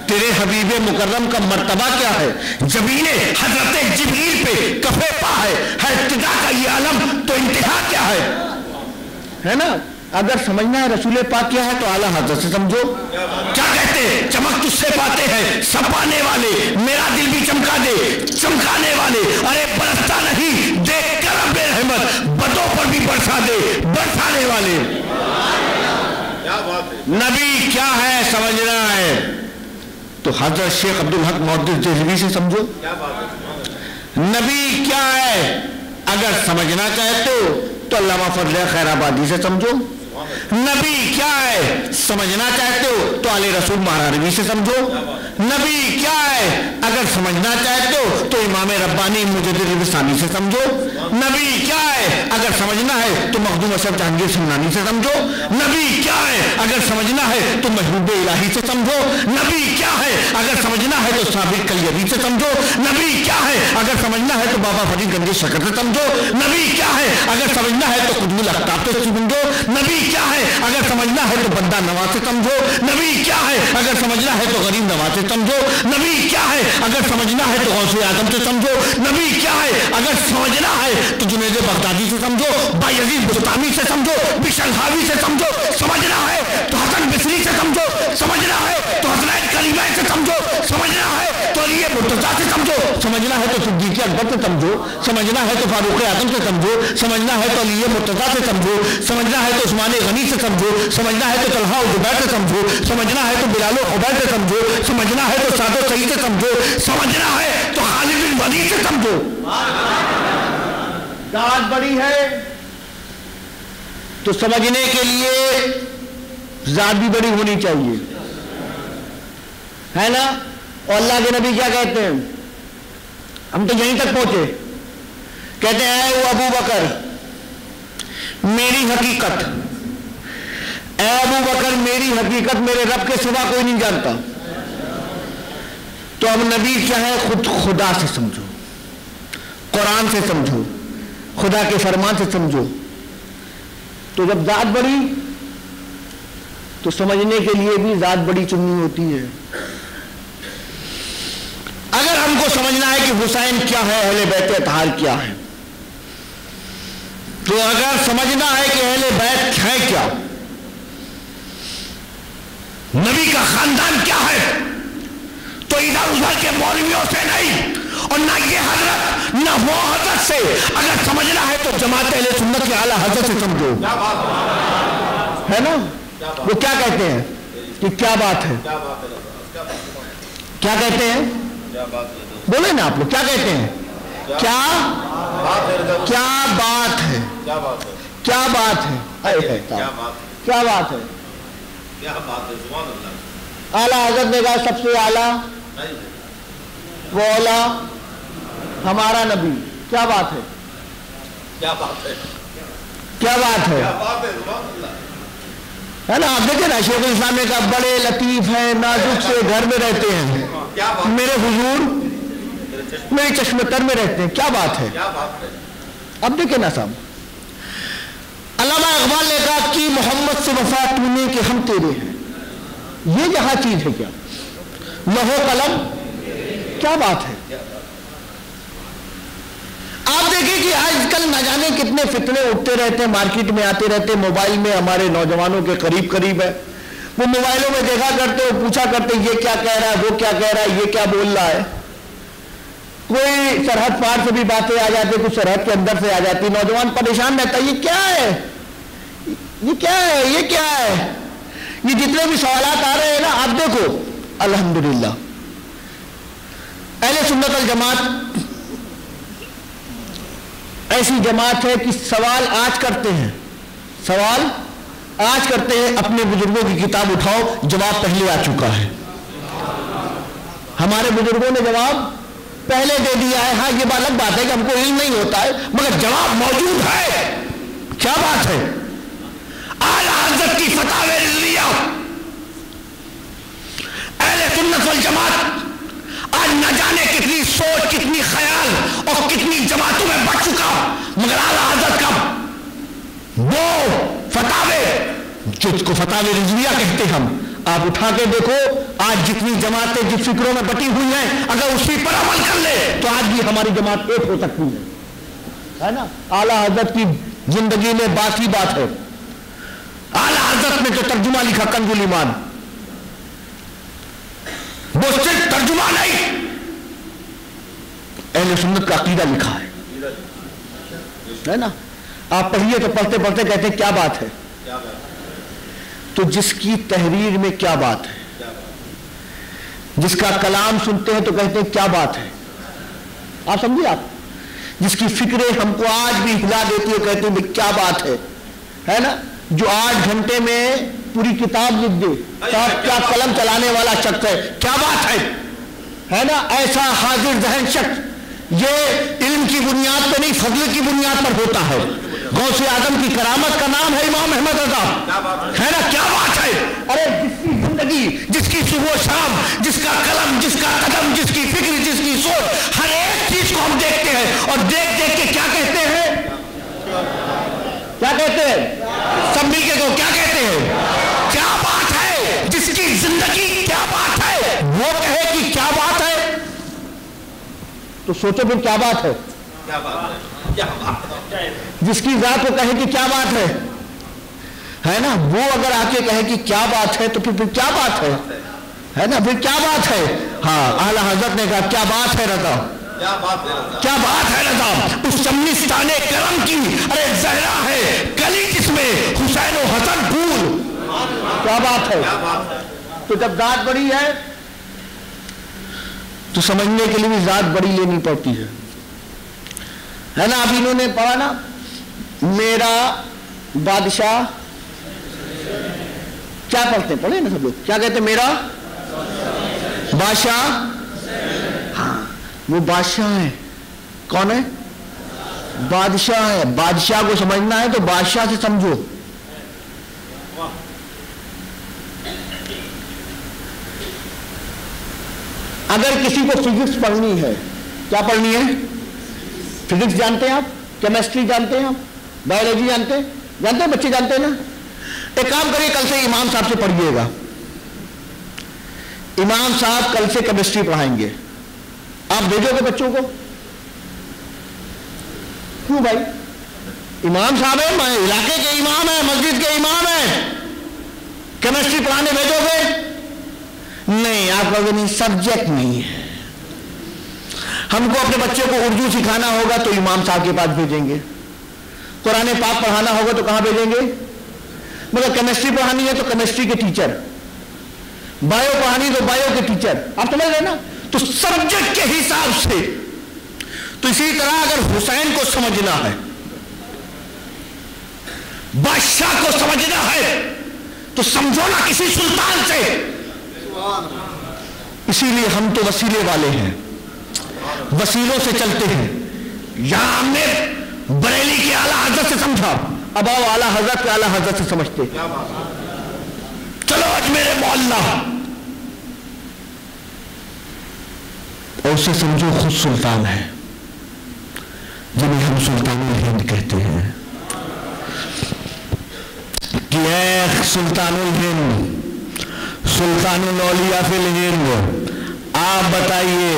تیرے حبیب مکرم کا مرتبہ کیا ہے، جبین حضرت جبریل پہ کفے پا ہے ابتدا کا یہ عالم تو انتہا کیا ہے نا. اگر سمجھنا ہے رسول پاک کیا ہے تو اعلیٰ حضرت سے سمجھو. کیا کہتے ہیں؟ چمک تجھ سے پاتے ہیں سب پانے والے، میرا دل بھی چمکا دے چمکانے والے، ارے برستا نہیں دیکھ کر رب رحمت، بدوں پر بھی برسا دے برسانے والے. نبی کیا ہے سمجھنا ہے تو حضرت شیخ عبدالحق محدث دہلوی سے سمجھو. نبی کیا ہے اگر سمجھنا چاہتے ہو تو علامہ فضل خیر آبادی سے سمجھو. نبی کیا ہے سمجھنا چاہتے ہو تو آل رسول مہاروی سے سمجھو. نبی کیا ہے اگر سمجھنا چاہتے ہو تو امام ربانی مجدد رسانی سے سمجھو. نبی کیا ہے اگر سمجھنا ہے تو مخدوم اشرف جہانگیر سمنانی سے سمجھو. نبی کیا ہے اگر سمجھنا ہے تو محبوب الہی سے سمجھو. نبی کیا ہے اگر سمجھنا ہے تو صابر کلیبی سے سمجھو. نبی کیا ہے اگر سمجھنا ہے تو بابا فرید گنج شکر سے سمجھو. نبی کیا ہے اگر سمجھنا ہے تو قطب الاقطاب سے سمجھو. نبی کیا ہے اگر سمجھنا ہے تو بندہ نواز سے سمجھو. نبی کیا ہے اگر سمجھنا ہے تو غریب نواز سے سمجھو. نبی کیا ہے اگر سمجھنا ہے تو غوث اعظم سے سمجھو. نبی کیا ہے اگر سمجھنا ہے تو جنید بغدادی سے سمجھو. بایزید بستامی سے سمجھو. بشرحاوی سے سمجھو. سمجھنا ہے تو حسن بصری سے سمجھو. سمجھنا ہے تو حسنین کریمین سے سمجھو. سمجھنا ہے تو علی مرتضیٰ سے سمجھو. سمجھنا ہے تو صدیق اکبر سے سمجھو. سمجھنا ہے تو فاروق اعظم سے سمجھو. سمجھنا ہے تو علی مرتضیٰ سے سمجھو. سمجھنا ہے تو عثمان غنی سے سمجھو. سمجھنا ہے تو طلحہ و زبیر سے سمجھو. سمجھنا ہے تو بلال و عبید سے سمجھو. سمجھنا ہے تو سعد و سعید سے سمجھو. سمجھنا ہے تو خالد بن ولید سے سمجھو. ذات بڑی ہے تو سمجھنے کے لیے ذات بھی بڑی ہونی چاہیے، ہے نا. اور اللہ کے نبی کیا کہتے ہیں؟ ہم تو یہیں تک پہنچے، کہتے ہیں اے ابو بکر میری حقیقت، اے ابو بکر میری حقیقت میرے رب کے سوا کوئی نہیں جانتا. تو اب نبی کیا ہے؟ خود خدا سے سمجھو، قرآن سے سمجھو، خدا کے فرمان سے سمجھو. تو جب ذات بڑی تو سمجھنے کے لیے بھی ذات بڑی چننی ہوتی ہے. اگر ہم کو سمجھنا ہے کہ حسین کیا ہے، اہل بیت اطہار کیا ہے، تو اگر سمجھنا ہے کہ اہل بیت ہے کیا، نبی کا خاندان کیا ہے، تو ادھر ادھر کے مولویوں سے نہیں اور نہ یہ حضرت نہ وہ حضرت سے. اگر سمجھنا ہے تو جماعت اہل سنت کے اعلیٰ حضرت سے سمجھو، ہے نا. وہ کیا کہتے ہیں کہ کیا بات ہے، کیا کہتے ہیں؟ بولے نا آپ لوگ، کیا کہتے ہیں؟ کیا کیا بات ہے، کیا بات ہے، کیا بات ہے. اعلیٰ حضرت نے کہا سب سے اعلیٰ وہ اولا ہمارا نبی. کیا بات ہے، کیا بات ہے، کیا بات ہے نا. آپ دیکھیں نا شیخ الاسلام نے کہا بڑے لطیف ہیں، نازک سے گھر میں رہتے ہیں، میرے حضور میرے چشم تر میں رہتے ہیں. کیا بات ہے. اب دیکھیں نا صاحب، علامہ اقبال نے کہا کہ محمد سے وفا تو نے کہ ہم تیرے ہیں. یہ جہاں چیز ہے کیا، لوح و قلم، کیا بات ہے. آپ دیکھیں کہ آج کل نہ جانے کتنے فتنے اٹھتے رہتے ہیں، مارکیٹ میں آتے رہتے ہیں، موبائل میں ہمارے نوجوانوں کے قریب قریب ہے، وہ موبائلوں میں دیکھا کرتے ہو، پوچھا کرتے یہ کیا کہہ رہا ہے، وہ کیا کہہ رہا ہے، یہ کیا بول رہا ہے. کوئی سرحد پار سے بھی باتیں آ جاتی، کچھ سرحد کے اندر سے آ جاتی، نوجوان پریشان رہتا ہے یہ کیا ہے، یہ کیا ہے، یہ کیا ہے. یہ جتنے بھی سوالات آ رہے ہیں نا، آپ دیکھو الحمدللہ اہل سنت والجماعت ایسی جماعت ہے کہ سوال آج کرتے ہیں، اپنے بزرگوں کی کتاب اٹھاؤ، جواب پہلے آ چکا ہے. ہمارے بزرگوں نے جواب پہلے دے دیا ہے. ہاں یہ الگ بات ہے کہ ہم کو علم نہیں ہوتا ہے، مگر جواب موجود ہے. کیا بات ہے؟ اعلیٰ حضرت کی فتاوی رضویہ، اہل سنت والجماعت آج نہ جانے کتنی سوچ، کتنی خیال اور کتنی جماعتوں میں بڑھ چکا، مگر اعلیٰ حضرت کا وہ فتاوی جس کو فتاوی رضویہ کہتے ہم، آپ اٹھا کے دیکھو آج جتنی جماعتیں جس فکروں میں بٹی ہوئی ہیں، اگر اسی پر عمل کر لے تو آج بھی ہماری جماعت ایک ہو سکتی ہے نا. اعلیٰ حضرت کی زندگی میں باقی بات ہے. اعلیٰ حضرت نے جو ترجمہ لکھا کنز الایمان، وہ صرف ترجمہ نہیں، اہل سنت کا عقیدہ لکھا ہے نا. آپ پڑھیے تو پڑھتے پڑھتے کہتے ہیں کیا بات ہے. تو جس کی تحریر میں کیا بات ہے، جس کا کلام سنتے ہیں تو کہتے ہیں کیا بات ہے. آپ سمجھیے، آپ جس کی فکریں ہم کو آج بھی ہلا دیتی ہے کہتے ہیں کیا بات ہے نا. جو 8 گھنٹے میں پوری کتاب لکھ دے، کیا قلم چلانے والا شخص ہے، کیا بات ہے نا. ایسا حاضر ذہن شخص یہ علم کی بنیاد پہ نہیں، فضل کی بنیاد پر ہوتا ہے. غوث اعظم کی کرامت کا نام ہے امام احمد رضا، ہے نا. کیا بات ہے. ارے جس کی زندگی، جس کی صبح و شام، جس کا قلم، جس کا قدم، جس کی فکر، جس کی سوچ، ہر ایک چیز کو ہم دیکھتے ہیں اور دیکھ دیکھ کے کیا کہتے ہیں، کیا کہتے ہیں، سب مل کے کیا کہتے ہیں، کیا بات ہے. جس کی زندگی کیا بات ہے وہ کہے کہ کیا بات ہے، تو سوچو پھر کیا بات ہے. جس کی ذات کو کہے کہ کیا بات ہے نا، وہ اگر آ کے کہے کہ کیا بات ہے تو پھر کیا بات ہے نا. پھر کیا بات ہے. ہاں اعلیٰ حضرت نے کہا کیا بات ہے رضا، کیا بات ہے رضا. اس شمستان کرم کی ارے زہرا ہے کلی جس میں حسین و حسن پھول. کیا بات ہے. تو جب ذات بڑی ہے تو سمجھنے کے لیے بھی ذات بڑی لینی پڑتی ہے نا. اب انہوں نے پڑھا نا میرا بادشاہ، کیا پڑھتے ہیں، پڑھے نا سب لوگ، کیا کہتے ہیں، میرا بادشاہ. ہاں وہ بادشاہ ہے. کون ہے؟ بادشاہ ہے. بادشاہ کو سمجھنا ہے تو بادشاہ سے سمجھو. اگر کسی کو فزکس پڑھنی ہے، کیا پڑھنی ہے، فزکس جانتے ہیں آپ، کیمسٹری جانتے ہیں آپ، بایولوجی جانتے ہیں بچے جانتے ہیں نا. ایک کام کریے، کل سے امام صاحب سے پڑھیے گا. امام صاحب کل سے کیمسٹری پڑھائیں گے. آپ بھیجو گے بچوں کو؟ کیوں بھائی؟ امام صاحب ہیں، علاقے کے امام ہیں، مسجد کے امام ہیں، کیمسٹری پڑھانے بھیجو گے؟ نہیں. آپ کہو نہیں، سبجیکٹ نہیں ہے. ہم کو اپنے بچے کو اردو سکھانا ہوگا تو امام صاحب کے پاس بھیجیں گے. قرآن پاک پڑھانا ہوگا تو کہاں بھیجیں گے؟ مگر کیمسٹری پڑھانی ہے تو کیمسٹری کے ٹیچر، بایو پڑھانی تو بایو کے ٹیچر. آپ سمجھ رہے نا. تو سبجیکٹ کے حساب سے. تو اسی طرح اگر حسین کو سمجھنا ہے، بادشاہ کو سمجھنا ہے تو سمجھو نا کسی سلطان سے. اسی لیے ہم تو وسیلے والے ہیں، وسیلوں سے چلتے ہیں. یہاں ہم نے بریلی کے اعلیٰ حضرت سے سمجھا، اب آؤ اعلیٰ حضرت کے اعلیٰ حضرت سے سمجھتے. چلو اجمیر معلیٰ، اور اسے سمجھو خود سلطان ہے، جنہیں ہم سلطان الہند کہتے ہیں. کہ اے سلطان الہند، سلطان الاولیاء فی الہند، آپ بتائیے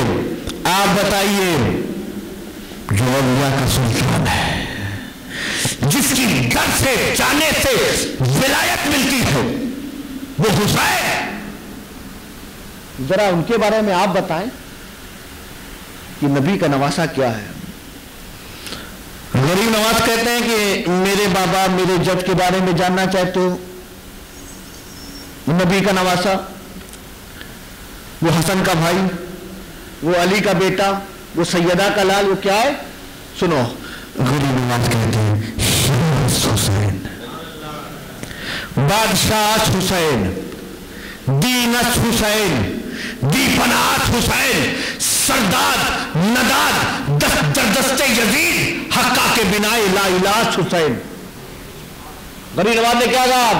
جو اولیاء کا سلطان ہے، جس کی گھر سے جانے سے ولایت ملتی ہے، وہ حسین. ذرا ان کے بارے میں آپ بتائیں کہ نبی کا نواسا کیا ہے. غریب نواز کہتے ہیں کہ میرے بابا میرے جد کے بارے میں جاننا چاہتے ہو نبی کا نواسا، وہ حسن کا بھائی، وہ علی کا بیٹا، وہ سیدہ کا لال، وہ کیا ہے؟ سنو، غریب نواز کہتے ہیں شاہ حسین، بادشاہ حسین، دینس حسین، دی پناہ حسین، سرداد نداد دست یزید، حقہ کے بنائے لا الہ حسین۔ غریب نواز نے کیا کہا؟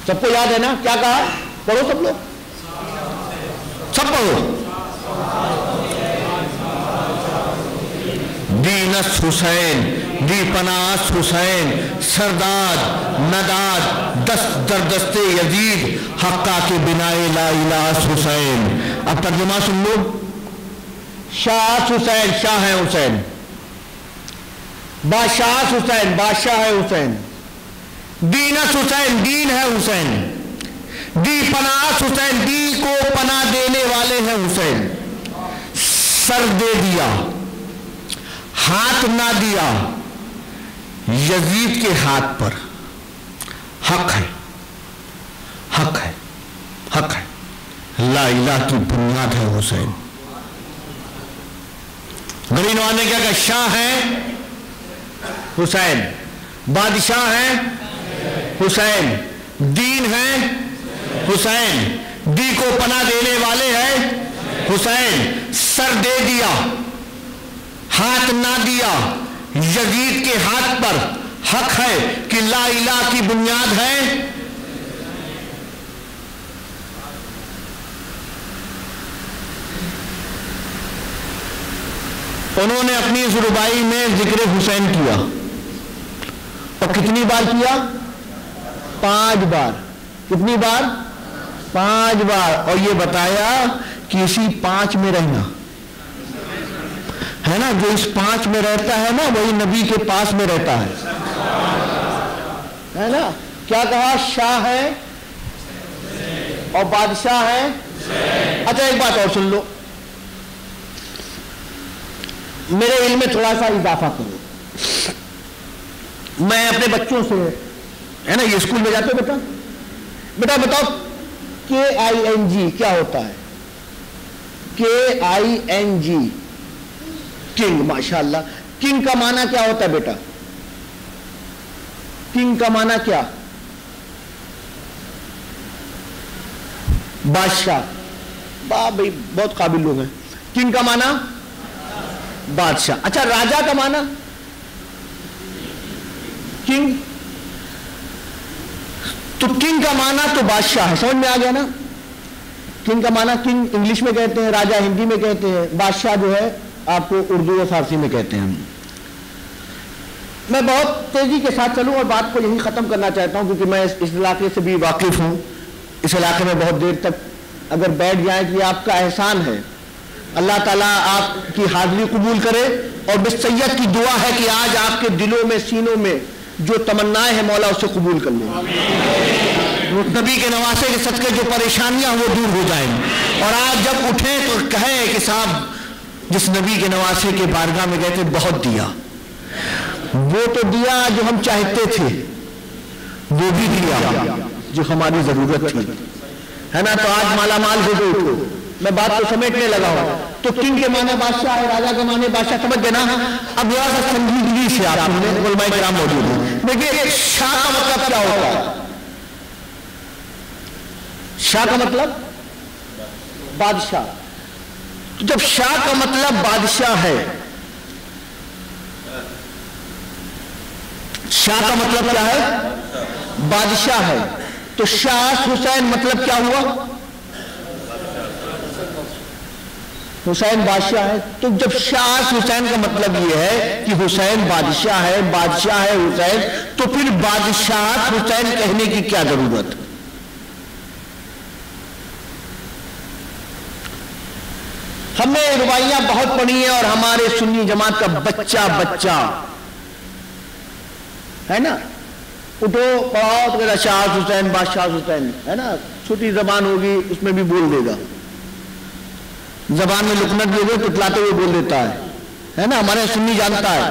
سب کو یاد ہے نا؟ کیا کہا؟ پڑھو سب لوگ، سب پڑھو۔ دینس حسین، دی پناس حسین، سرداد نداد دست یزید، حقہ کے بنائے لا الہ حسین۔ اب ترجمہ سن لو۔ شاہ حسین، شاہ ہے حسین، بادشاہ حسین، بادشاہ ہے حسین، دینس حسین، دین ہے حسین، دی پناہ حسین، دی کو پناہ دینے والے ہیں حسین۔ سر دے دیا، ہاتھ نہ دیا، یزید کے ہاتھ پر۔ حق ہے، حق ہے، حق ہے، لا الہ کی بنیاد ہے حسین۔ غریب نواز نے کیا کہا؟ شاہ ہے حسین، بادشاہ ہے حسین، دین ہے حسین، دی کو پناہ دینے والے ہیں حسین۔ سر دے دیا، ہاتھ نہ دیا، یزید کے ہاتھ پر۔ حق ہے کہ لا الہ کی بنیاد ہے۔ انہوں نے اپنی اس ربائی میں ذکر حسین کیا، اور کتنی بار کیا؟ 5 بار۔ کتنی بار؟ 5 بار۔ اور یہ بتایا کہ اسی 5 میں رہنا ہے نا، جو اس 5 میں رہتا ہے نا وہی نبی کے پاس میں رہتا ہے نا۔ کیا کہا؟ شاہ ہے اور بادشاہ ہے۔ اچھا ایک بات اور سن لو، میرے علم میں تھوڑا سا اضافہ کرو۔ میں اپنے بچوں سے، ہے نا، یہ اسکول میں جاتے ہو بیٹا، بیٹا بتاؤ KING کیا ہوتا ہے؟ KING، king. ماشاءاللہ، کنگ کا معنی کیا ہوتا ہے بیٹا؟ کنگ کا معنی کیا؟ بادشاہ۔ بھائی بہت قابل لوگ ہیں۔ کنگ کا معنی بادشاہ۔ اچھا راجا کا معنی؟ کنگ۔ تو کنگ کا معنی تو بادشاہ ہے، سمجھ میں آ گیا نا؟ کنگ کا معنی کنگ انگلش میں کہتے ہیں، راجا ہندی میں کہتے ہیں، بادشاہ جو ہے آپ کو اردو اور فارسی میں کہتے ہیں۔ میں بہت تیزی کے ساتھ چلوں اور بات کو یہی ختم کرنا چاہتا ہوں، کیونکہ میں اس علاقے سے بھی واقف ہوں۔ اس علاقے میں بہت دیر تک اگر بیٹھ جائیں کہ آپ کا احسان ہے۔ اللہ تعالیٰ آپ کی حاضری قبول کرے، اور بس سید کی دعا ہے کہ آج آپ کے دلوں میں، سینوں میں جو تمنائیں ہیں مولا اسے قبول کر لیں۔ نبی کے نواسے کے صدقے جو پریشانیاں وہ دور ہو جائیں، اور آج جب اٹھیں تو کہیں کہ صاحب جس نبی کے نواسے کے بارگاہ میں گئے تھے بہت دیا، وہ تو دیا جو ہم چاہتے تھے، وہ بھی دیا جو ہماری ضرورت تھی، ہے نا۔ تو آج مالا مال ہو گئے تھے۔ میں بات کو سمیٹنے لگا ہوں۔ تو کنگ کے معنی بادشاہ ہے، راجا کے معنی بادشاہ، سمجھ گئے نا؟ اب ذرا سا سنجیدگی سے آپ نے علماء کرام موجود ہیں۔ دیکھیے شاہ کا مطلب کیا ہوتا ہے؟ شاہ کا مطلب بادشاہ۔ جب شاہ کا مطلب بادشاہ ہے، شاہ کا مطلب کیا ہے؟ بادشاہ ہے، تو شاہ حسین مطلب کیا ہوا؟ حسین بادشاہ ہے۔ تو جب شاہ حسین کا مطلب یہ ہے کہ حسین بادشاہ ہے، بادشاہ ہے حسین، تو پھر بادشاہ حسین کہنے کی کیا ضرورت؟ ہم نے روایاں بہت پڑھی ہیں، اور ہمارے سنی جماعت کا بچہ بچہ ہے نا، اٹھو پڑھاؤ تو کہتا شاہ حسین بادشاہ حسین، ہے نا، چھوٹی زبان ہوگی اس میں بھی بول دے گا، زبان میں لکنت بھی ہوگی تتلاتے ہوئے بول دیتا ہے نا۔ ہمارے سنی جانتا ہے،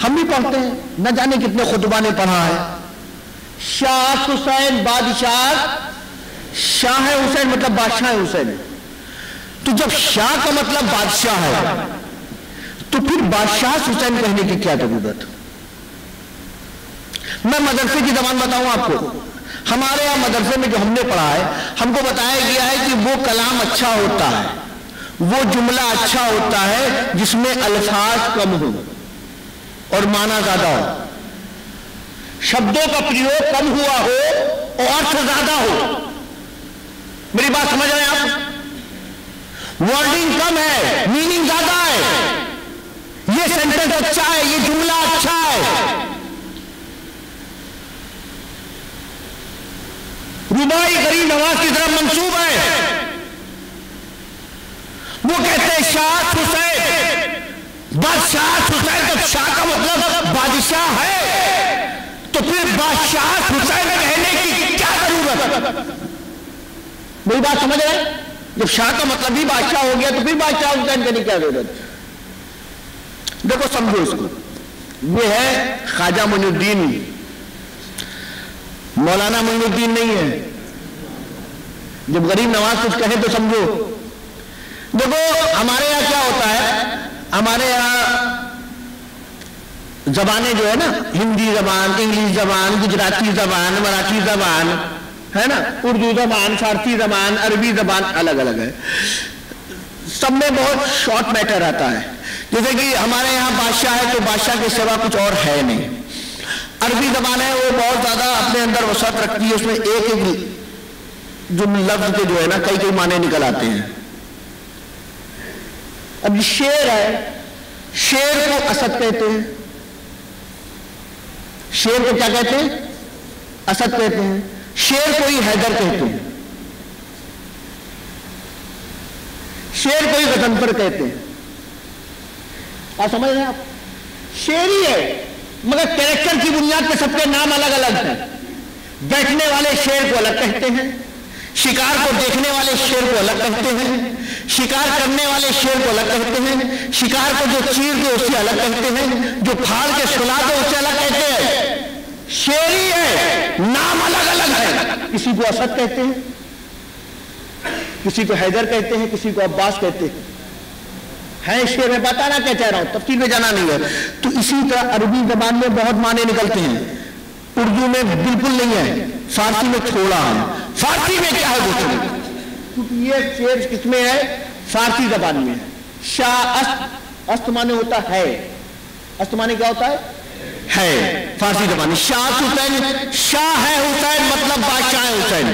ہم بھی پڑھتے ہیں، نہ جانے کتنے خطبہ نے پڑھا ہے، شاہ حسین بادشاہ، شاہ حسین مطلب بادشاہ حسین. تو جب شاہ کا مطلب بادشاہ ہے تو پھر بادشاہ حسین کہنے کی کیا ضرورت؟ میں مدرسے کی زبان بتاؤں آپ کو. ہمارے یہاں مدرسے میں جو ہم نے پڑھا ہے، ہم کو بتایا گیا ہے کہ وہ کلام اچھا ہوتا ہے، وہ جملہ اچھا ہوتا ہے جس میں الفاظ کم ہو اور معنی زیادہ ہو، شبدوں کا پریوگ کم ہوا ہو اور ارتھ زیادہ ہو. میری بات سمجھ رہے ہیں آپ؟ ورڈنگ کم ہے، میننگ زیادہ ہے. یہ سینٹنس اچھا ہے، یہ جملہ اچھا ہے. رباعی غریب نواز کی طرف منسوب ہے. وہ کہتے ہیں شاہ حسین بادشاہ حسین. جب شاہ کا مطلب بادشاہ ہے تو پھر بادشاہ حسین کہنے کی کیا ضرورت؟ میری بات سمجھ رہے ہیں؟ جب شاہ کا مطلب ہی بادشاہ ہو گیا تو پھر بادشاہ حسین کہنے کی کیا ضرورت؟ دیکھو سمجھو اس کو. یہ ہے خواجہ معین الدین، مولانا معین الدین نہیں ہے. جب غریب نواز کچھ کہے تو سمجھو. دیکھو ہمارے یہاں کیا ہوتا ہے، ہمارے یہاں زبانیں جو ہے نا، ہندی زبان، انگلش زبان، گجراتی زبان، مراٹھی زبان ہے نا، اردو زبان، فارسی زبان، عربی زبان الگ الگ ہے. سب میں بہت شارٹ میٹر آتا ہے. جیسے کہ ہمارے یہاں بادشاہ ہے تو بادشاہ کے سوا کچھ اور ہے نہیں. عربی زبان ہے وہ بہت زیادہ اپنے اندر وسعت رکھتی ہے، اس میں ایک ایک جو لفظ کے جو ہے نا کئی کئی معنی نکل آتے ہیں. اب شیر ہے، شیر کو اسد کہتے ہیں. شیر کو کیا کہتے ہیں؟ اسد کہتے ہیں. شیر کو ہی حیدر کہتے ہیں. شیر کو ہی غضنفر کہتے ہیں. آپ سمجھ رہے ہیں؟ آپ شیر ہی ہے مگر کریکٹر کی بنیاد پہ سب کے نام الگ الگ ہیں. بیٹھنے والے شیر کو الگ کہتے ہیں، شکار کو دیکھنے والے شیر کو الگ کہتے ہیں، شکار کرنے والے شیر کو الگ کہتے ہیں، شکار کو جو چیر دے اسے الگ کہتے ہیں، جو پھاڑ کے سلا دے اسے الگ کہتے ہیں. شیر ہی ہے، نام الگ الگ ہے. کسی کو اسد کہتے ہیں، کسی کو حیدر کہتے ہیں، کسی کو عباس کہتے ہیں. ہے شیر میں بتانا کیا چاہ رہا ہوں، تفصیل میں جانا نہیں ہے. تو اسی طرح عربی زبان میں بہت معنی نکلتے ہیں، اردو میں بالکل نہیں ہے، فارسی میں تھوڑا ہے. فارسی میں کیا ہے وہ کیونکہ یہ شیر کس میں ہے؟ فارسی زبان میں ہے. شاہ است معنی ہوتا ہے، است معنی کیا ہوتا ہے؟ ہے. فارسی زبان میں شاہ حسین، شاہ ہے حسین مطلب بادشاہ حسین،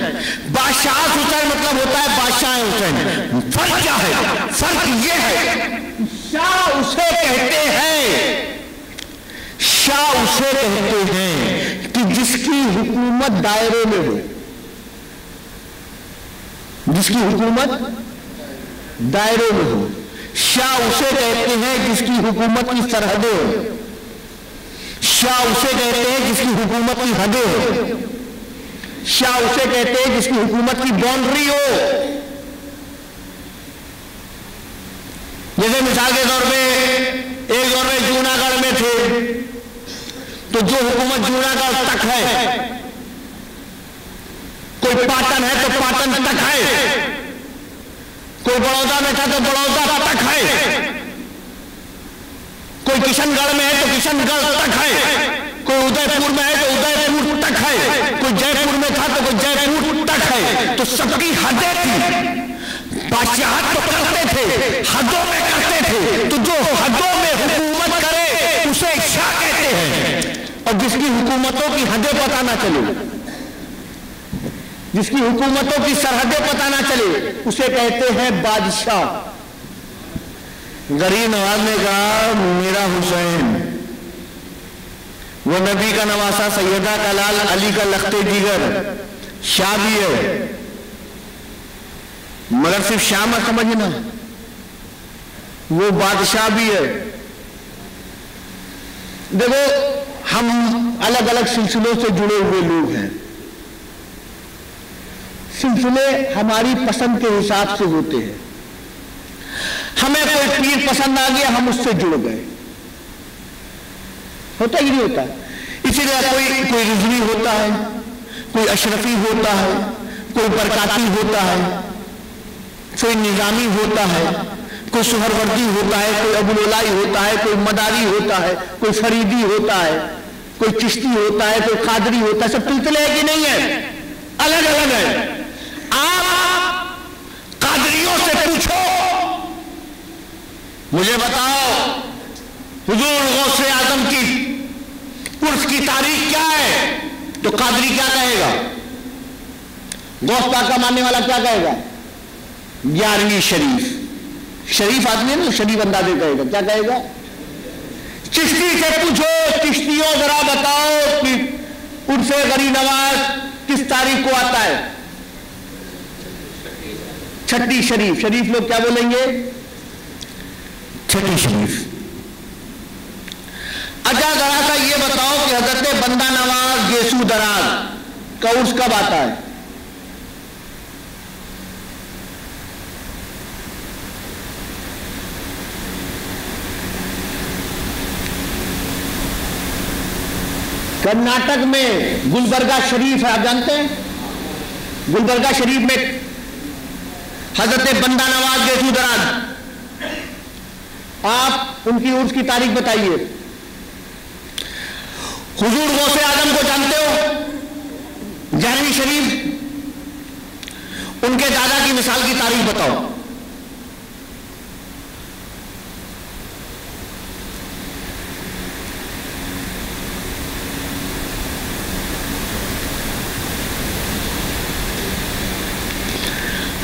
بادشاہ حسین مطلب ہوتا ہے بادشاہ حسین. فرق کیا ہے؟ فرق یہ ہے شاہ اسے کہتے ہیں، شاہ اسے کہتے ہیں کہ جس کی حکومت دائرے میں ہو، جس کی حکومت دائرے میں ہو. شاہ اسے کہتے ہیں جس کی حکومت کی سرحدیں ہو. شاہ اسے کہتے ہیں جس کی حکومت کی حدیں ہو. شاہ اسے کہتے ہیں جس کی حکومت کی باؤنڈری ہو. جیسے مثال کے طور پہ ایک دور میں جوناگڑھ میں تھے تو جو حکومت جوناگڑھ تک ہے، کوئی پاٹن ہے تو پاٹن تک ہے، کوئی بڑودہ میں تھا تو بڑودہ تک ہے، کوئی کشن گڑھ میں ہے تو کشن گڑھ تک ہے، کوئی ادے پور میں ہے تو ادے پور تک ہے، کوئی جے پور میں تھا تو کوئی جے پور تک ہے. تو سب کی حدیں تھی. بادشاہت تو کرتے تھے، حدوں میں کرتے تھے. تو جو حدوں میں حکومت کرے اسے شاہ کہتے ہیں، اور جس کی حکومتوں کی حدیں پتہ نہ چلے، جس کی حکومتوں کی سرحدیں پتہ نہ چلے اسے کہتے ہیں بادشاہ. غریب نواز نے کہا میرا حسین وہ نبی کا نواسا، سیدہ کا لال، علی کا لخت جگر، شاہ بھی ہے مگر صرف شاہ مت سمجھنا، وہ بادشاہ بھی ہے. دیکھو ہم الگ الگ سلسلوں سے جڑے ہوئے لوگ ہیں. سلسلے ہماری پسند کے حساب سے ہوتے ہیں. ہمیں کوئی پیر پسند آ گیا، ہم اس سے جڑ گئے. ہوتا ہی نہیں ہوتا. اسی لیے کوئی رضوی ہوتا ہے، کوئی اشرفی ہوتا ہے، کوئی برکاتی ہوتا ہے، کوئی نظامی ہوتا ہے، کوئی سہروردی ہوتا ہے، کوئی ابوالولائی ہوتا ہے، کوئی مداری ہوتا ہے، کوئی فریدی ہوتا ہے، کوئی چشتی ہوتا ہے، کوئی قادری ہوتا ہے. سب سلسلے ہے کہ نہیں ہے؟ الگ الگ ہے. آپ قادریوں سے پوچھو، مجھے بتاؤ حضور غوث اعظم کی عرس کی تاریخ کیا ہے؟ تو قادری کیا کہے گا؟ غوث پاک کا ماننے والا کیا کہے گا؟ 11ویں شریف. شریف آدمی ہے نا، شریف اندازے کہے گا. کیا کہے گا؟ چشتی سے پوچھو، چشتیوں ذرا بتاؤ کہ عرس غری نواز کس تاریخ کو آتا ہے؟ چھٹی شریف. شریف لوگ کیا بولیں گے؟ چھٹی شریف. اچھا ذرا سا یہ بتاؤ کہ حضرت بندہ نواز گیسو دراز کا عرس کب آتا ہے؟ کرناٹک میں گلبرگہ شریف ہے، آپ جانتے ہیں؟ گلبرگہ شریف میں حضرت بندہ نواز گیسو دراز، آپ ان کی عرس کی تاریخ بتائیے. حضور غوث اعظم کو جانتے ہو؟ 11ویں شریف. ان کے دادا کی مثال کی تاریخ بتاؤ.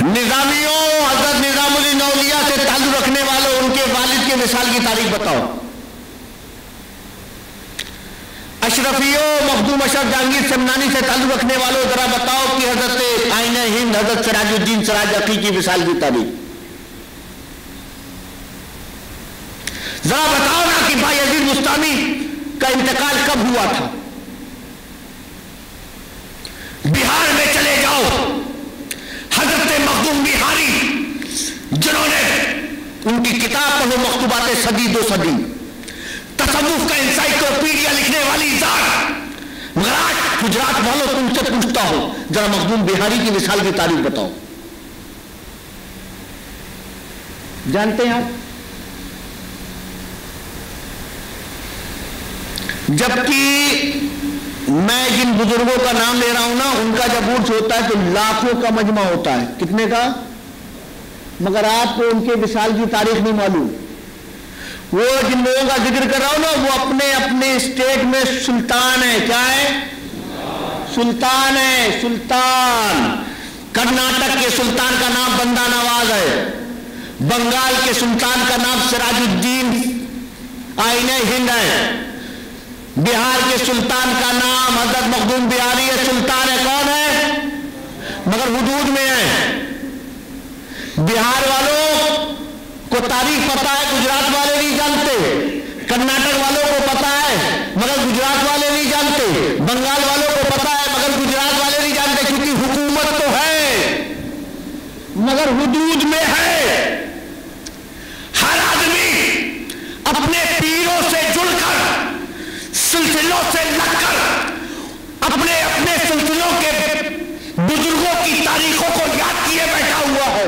نظامیوں، حضرت نظام الدین اولیاء سے تعلق رکھنے والوں، ان کے والد کے مثال کی تاریخ بتاؤ. اشرفیوں، مخدوم اشرف جہانگیر سمنانی سے تعلق رکھنے والوں ذرا بتاؤ کہ حضرت آئینہ ہند حضرت سراج الدین سراج عقی کی مثال کی تاریخ. ذرا بتاؤ نا کہ بایزید بستامی کا انتقال کب ہوا تھا. بہار میں چلے جاؤ، حضرت مخدوم بہاری جنہوں نے ان کی کتاب پڑھو، مکتوبات صدی دو صدی، تصوف کا انسائکلوپیڈیا لکھنے والی ذات، مگر آج گجرات والوں تم سے پوچھتا ہوں ذرا مخدوم بہاری کی مثال کی تاریخ بتاؤ. جانتے ہیں آپ؟ جبکہ میں جن بزرگوں کا نام لے رہا ہوں نا، ان کا جب عرس ہوتا ہے تو لاکھوں کا مجمع ہوتا ہے. کتنے کا؟ مگر آپ کو ان کے وصال کی تاریخ نہیں معلوم. وہ جن لوگوں کا ذکر کر رہا ہوں نا، وہ اپنے اپنے اسٹیٹ میں سلطان ہے. کیا ہے؟ سلطان ہے. سلطان. کرناٹک کے سلطان کا نام بندہ نواز ہے، بنگال کے سلطان کا نام سراج الدین آئینہ ہند ہے، بہار کے سلطان کا نام حضرت مخدوم بہاری ہے. سلطان ہے. کون ہے؟ مگر حدود میں ہے. بہار والوں کو تاریخ پتا ہے، گجرات والے نہیں جانتے. کرناٹک والوں کو پتا ہے مگر گجرات والے نہیں جانتے. بنگال والوں کو پتا ہے مگر گجرات والے نہیں جانتے، کیونکہ حکومت تو ہے مگر حدود میں ہے. ہر آدمی اپنے پیروں سے جڑ کر، سلسلوں سے لگ کر، اپنے اپنے سلسلوں کے بزرگوں کی تاریخوں کو یاد کیے بیٹھا ہوا ہے.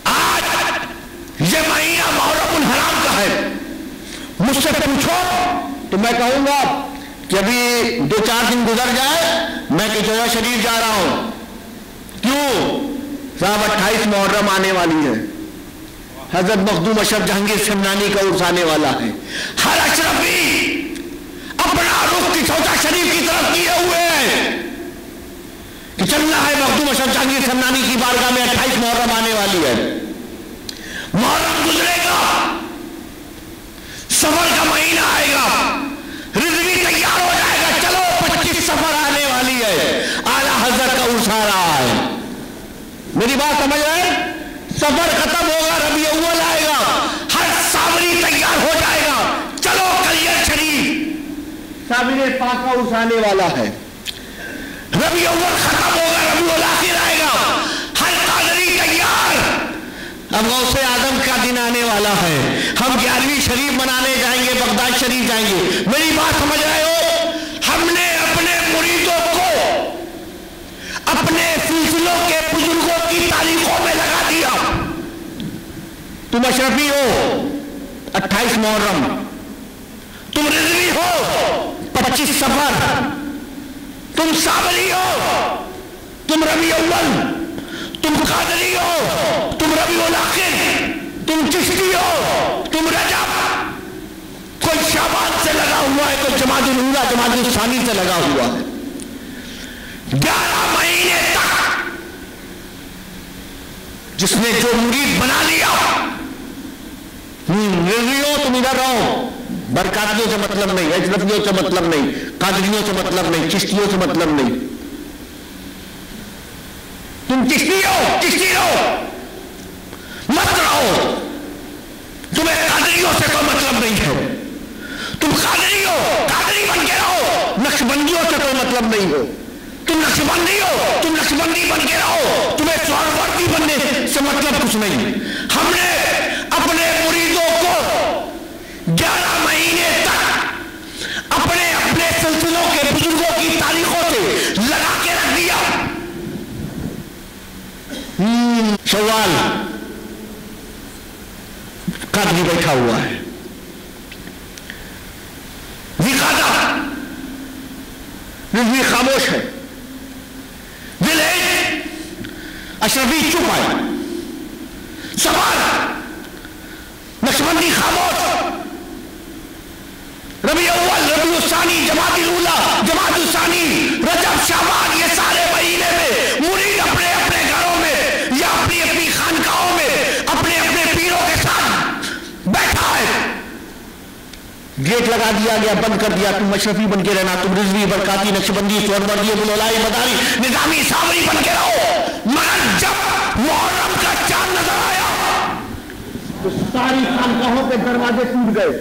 آج یہ مہینہ محرم الحرام کا ہے. مجھ سے پوچھو تو میں کہوں گا کہ ابھی 2-4 دن گزر جائے میں کچورا شریف جا رہا ہوں. کیوں؟ صاحب 28 محرم آنے والی ہے، حضرت مخدوم اشرف جہانگیر سمنانی کا عرس آنے والا ہے. ہر اشرفی اپنا رخ کچورا شریف کی طرف کیے ہوئے ہیں کہ چلنا ہے مخدوم اشرف جہانگیر سمنانی کی بارگاہ میں. 28 محرم آنے والی ہے. محرم گزرے گا، سفر کا مہینہ آئے گا، رزقی تیار ہو جائے گا. چلو 25 سفر آنے والی ہے، اعلیٰ حضرت کا عرس آ رہا ہے. میری بات سمجھ رہے ہیں؟ سفر ختم ہوگا، ربیع اول آئے گا، ہر سامری تیار ہو جائے گا. چلو کلیت شریف سامری پاک کا عرس آنے والا ہے. ربیع اول ختم ہوگا، ربیع الاخر آئے گا، ہر قادری تیار. اب غوث اعظم کا دن آنے والا ہے، ہم 11ویں شریف منانے جائیں گے، بغداد شریف جائیں گے. میری بات سمجھ رہے ہو؟ ہم نے اپنے مریدوں کو تم اشرفی ہو 28 محرم، تم رضوی ہو 25 صفر، تم صابری ہو، تم ربیع اول، تم قادری ہو، تم ربیع الاخر، تم چشتی ہو، تم رجب، کوئی شعبان سے لگا ہوا ہے، کوئی جمادی الاولیٰ جمادی الثانی سے لگا ہوا ہے. 11 مہینے تک جس نے جو مرید بنا لیا، رضویوں تم ادھر رہو، برکاتیوں سے مطلب نہیں، اشرفیوں سے مطلب نہیں، قادریوں سے مطلب نہیں، چشتیوں سے مطلب نہیں. تم چشتی ہو، چشتی رہو، مت رہو. تمہیں قادریوں سے کوئی مطلب نہیں ہے، تم قادری ہو، قادری بن کے رہو. نقشبندیوں سے کوئی مطلب نہیں ہو، تم نقشبندی ہو، تم نقشبندی بن کے رہو. تمہیں سہروردی بننے سے مطلب کچھ نہیں. ہم نے اپنے مریدوں کو 11 مہینے تک اپنے اپنے سلسلوں کے بزرگوں کی تاریخوں سے لگا کے رکھ دیا. شوال قادری بیٹھا ہوا ہے، رضوی خاموش ہے، اشرفی چپ ہے، سوال نقشبندی خاموش، ربیع اول، ربیع الثانی، جمادی الاولیٰ، جمادی الثانی، رجب، شعبان، یہ سارے مہینے میں مرید اپنے اپنے گھروں میں یا اپنی اپنی خانقاہوں میں اپنے اپنے پیروں کے ساتھ بیٹھا ہے. گیٹ لگا دیا گیا، بند کر دیا. تم اشرفی بن کے رہنا، تم رضوی، برکاتی، نقشبندی، سہروردی، ابوالعلائی، مداری، نظامی، صابری بن کے رہو. مگر جب محرم کا چاند نظر آیا تو ساری خانقاہوں کے دروازے ٹوٹ گئے،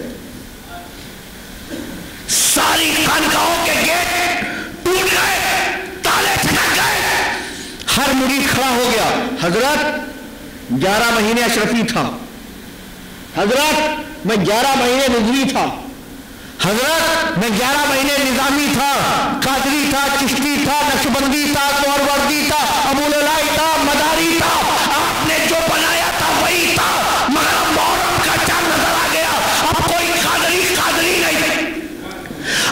ساری خانقاہوں کے گیٹ ٹوٹ گئے، تالے چھٹک گئے. ہر مرید کھڑا ہو گیا. حضرت 11 مہینے اشرفی تھا، حضرت میں 11 مہینے رضوی تھا، حضرت میں 11 مہینے نظامی تھا، قادری تھا، چشتی تھا، نقشبندی تھا، سہروردی تھا، ابوالعلائی تھا، مداری تھا. آپ نے جو بنایا تھا وہی تھا. مگر اب محرم کا چاند نظر آ گیا. اب کوئی قادری قادری نہیں،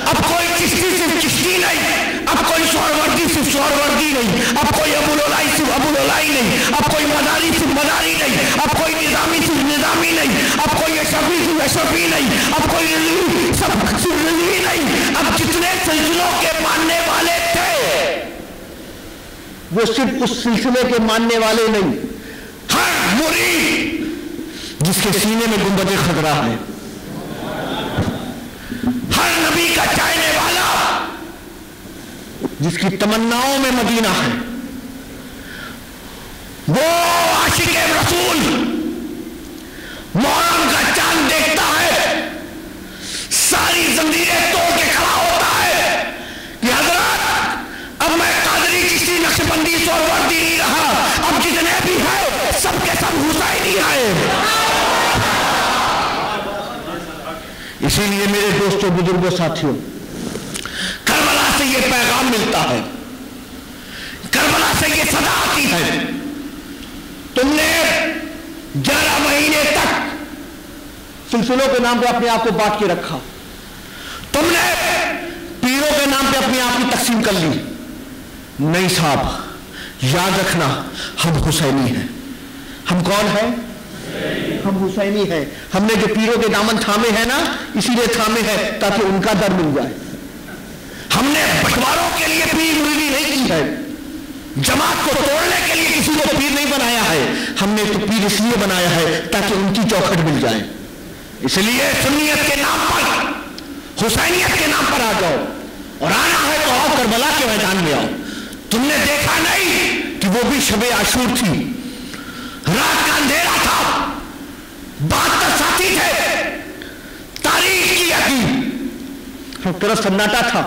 اب کوئی چشتی صرف چشتی نہیں، اب کوئی سہروردی صرف سہروردی نہیں، اب کوئی ابوالعلائی صرف ابوالعلائی نہیں، اب کوئی مداری صرف مداری نہیں، اب کوئی نظامی صرف نظامی نہیں، اب کوئی اشرفی صرف اشرفی نہیں، اب کوئی رضوی صرف رضوی نہیں. اب جتنے سلسلوں کے ماننے والے تھے وہ صرف اس سلسلے کے ماننے والے نہیں، ہر مرید جس کے سینے میں گنبد خضرا ہے، ہر نبی کا چاہنے والا جس کی تمناؤں میں مدینہ ہے، وہ عاشق رسول محرم کا چاند دیکھتا ہے، ساری زنجیریں توڑ کے کھڑا ہوتا ہے کہ حضرت اب میں قادری، چشتی، نقشبندی، سہروردی نہیں رہا، اب جتنے بھی ہیں سب کے سب حسینی ہیں. اسی لیے میرے دوستوں، بزرگوں، ساتھیوں، کربلا سے یہ پیغام ملتا ہے، کربلا سے یہ صدا آتی ہے. تم نے 11 مہینے تک سلسلوں کے نام پہ اپنے آپ کو بانٹ کے رکھا، تم نے پیروں کے نام پہ اپنے آپ کی تقسیم کر لی. نہیں صاحب، یاد رکھنا ہم حسینی ہیں. ہم کون ہیں؟ ہم حسینی ہیں. ہم نے جو پیروں کے دامن تھامے ہیں نا، اسی لیے تھامے ہیں تاکہ ان کا در مل جائے. ہم نے بٹواروں کے لیے پیر مریدی نہیں کی ہے، جماعت کو توڑنے کے لیے کسی کو پیر نہیں بنایا ہے. ہم نے تو پیر اس لیے بنایا ہے تاکہ ان کی چوکھٹ مل جائے. اس لیے سنیت کے نام پر، حسینیت کے نام پر آ جاؤ، اور آنا ہے تو آؤ، کربلا کے میدان میں آؤ. تم نے دیکھا نہیں کہ وہ بھی شب عاشور تھی، رات کا اندھیرا تھا، 72 ساتھی تھے، تاریخ کی یقین، ہر طرف سناٹا تھا.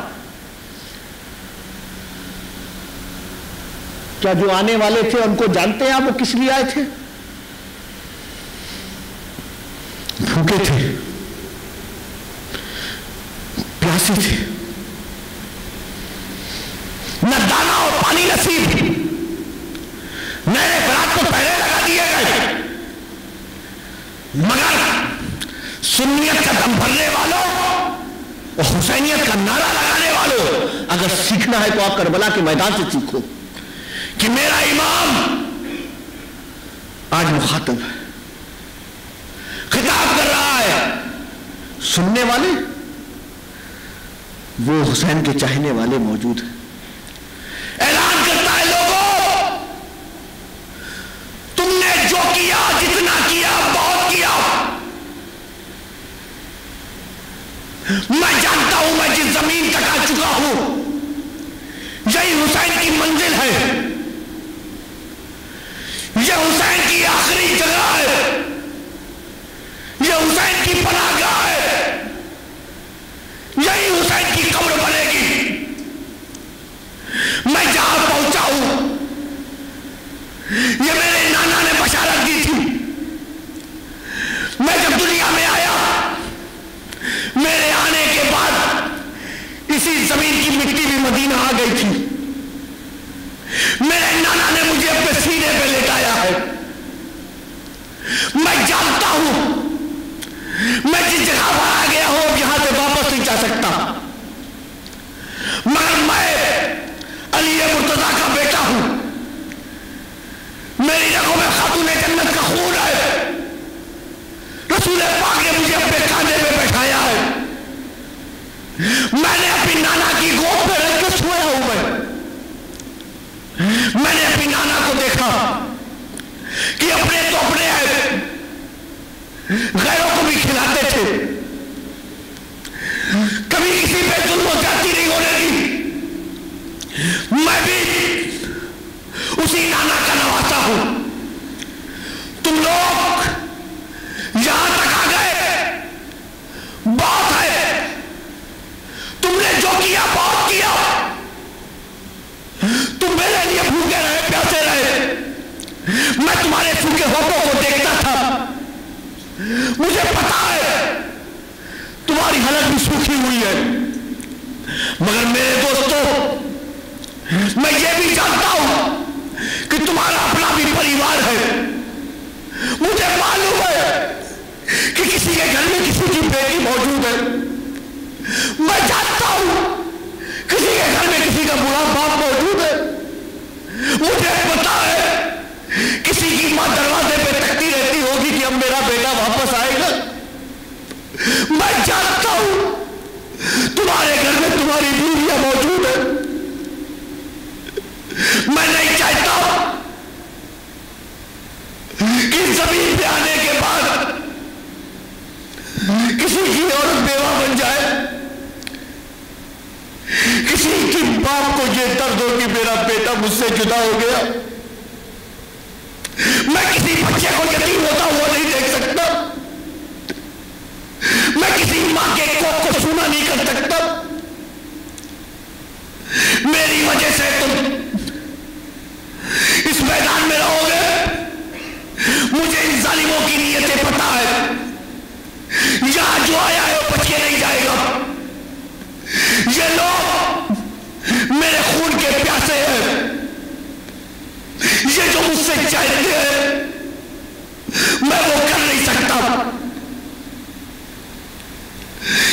کیا جو آنے والے تھے ان کو جانتے ہیں آپ وہ کس لیے آئے تھے؟ بھوکے تھے، پیاسے تھے، نہ دانا اور پانی نصیب، نئے برات کو پہلے لگا دیے گئے. مگر سنیت کا دم بھرنے والوں اور حسینیت کا نعرہ لگانے والوں، اگر سیکھنا ہے تو آپ کربلا کے میدان سے سیکھو کہ میرا امام آج مخاطب ہے، خطاب کر رہا ہے، سننے والے وہ حسین کے چاہنے والے موجود ہیں، اعلان کرتا ہے لوگوں تم نے جو کیا، جتنا کیا، بہت کیا، میں جانتا ہوں میں جس زمین تک آ چکا ہوں یہی حسین کی منزل ہے، یہ حسین کی آخری جگہ ہے، یہ حسین کی پناہ گاہ ہے، یہی حسین کی قبر بنے گی، میں جہاں پہنچا ہوں یہ میرے نانا نے بشارت دی تھی، میں جب دنیا میں آیا میرے آنے کے بعد اسی زمین کی مٹی بھی مدینہ آ گئی تھی، میرے نانا نے مجھے اپنے سینے پہ لٹایا ہے، میں جانتا ہوں میں جس جگہ پر آ گیا ہوں اب یہاں سے واپس نہیں جا سکتا، مگر میں علی مرتضیٰ کا بیٹا ہوں، میری رگوں میں خاتون جنت کا خون ہے، رسول پاک نے مجھے اپنے کاندھے پہ بیٹھایا ہے، میں نے اپنی نانا کی گود پہ رہ کے سویا ہوں، میں نے اپنی نانا کو دیکھا کہ اپنے تو اپنے ہیں غیروں کو بھی کھلاتے تھے، کبھی کسی پہ ظلم و زیادتی نہیں ہونے دی، میں بھی اسی نانا کا نواسا ہوں، تم لوگ یہاں تک آ گئے بہت ہے، تم نے جو کیا بہت کیا، تم میرے لیے بھوکے رہے پیاسے رہے، میں تمہارے سوکھے ہوٹوں کو دیکھتا تھا، مجھے پتا ہے تمہاری حالت بھی سوکھی ہوئی ہے، مگر میرے دوستوں میں یہ بھی جانتا ہوں کہ تمہارا اپنا بھی پریوار ہے، مجھے معلوم ہے کہ کسی کے گھر میں کسی کی بیٹی موجود ہے، میں جانتا ہوں کسی کے گھر میں کسی کا بڑا باپ موجود ہے، مجھے پتا ہے کسی کی ماں دروازے پہ تکتی رہتی ہوگی کہ اب میرا بیٹا واپس آئے گا، میں جانتا ہوں تمہارے گھر میں تمہاری بیویاں موجود ہیں، میں نہیں چاہتا کہ زمین پہ آنے کے بعد کسی کی عورت بیوہ بن جائے، کسی کی باپ کو یہ درد ہو کہ میرا بیٹا مجھ سے جدا ہو گیا، میں کسی بچے کو یتیم ہوتا ہوا نہیں دیکھ سکتا، میں کسی ماں کے کوکھ کو سونا نہیں کر سکتا، میری وجہ سے تم اس میدان میں رہو گے، مجھے ان ظالموں کی نیتیں پتا ہے، یہاں جو آیا ہے وہ بچ کے نہیں جائے گا، یہ لوگ میرے خون کے پیاسے ہیں، یہ جو مجھ سے چاہتے ہیں میں وہ کر نہیں سکتا،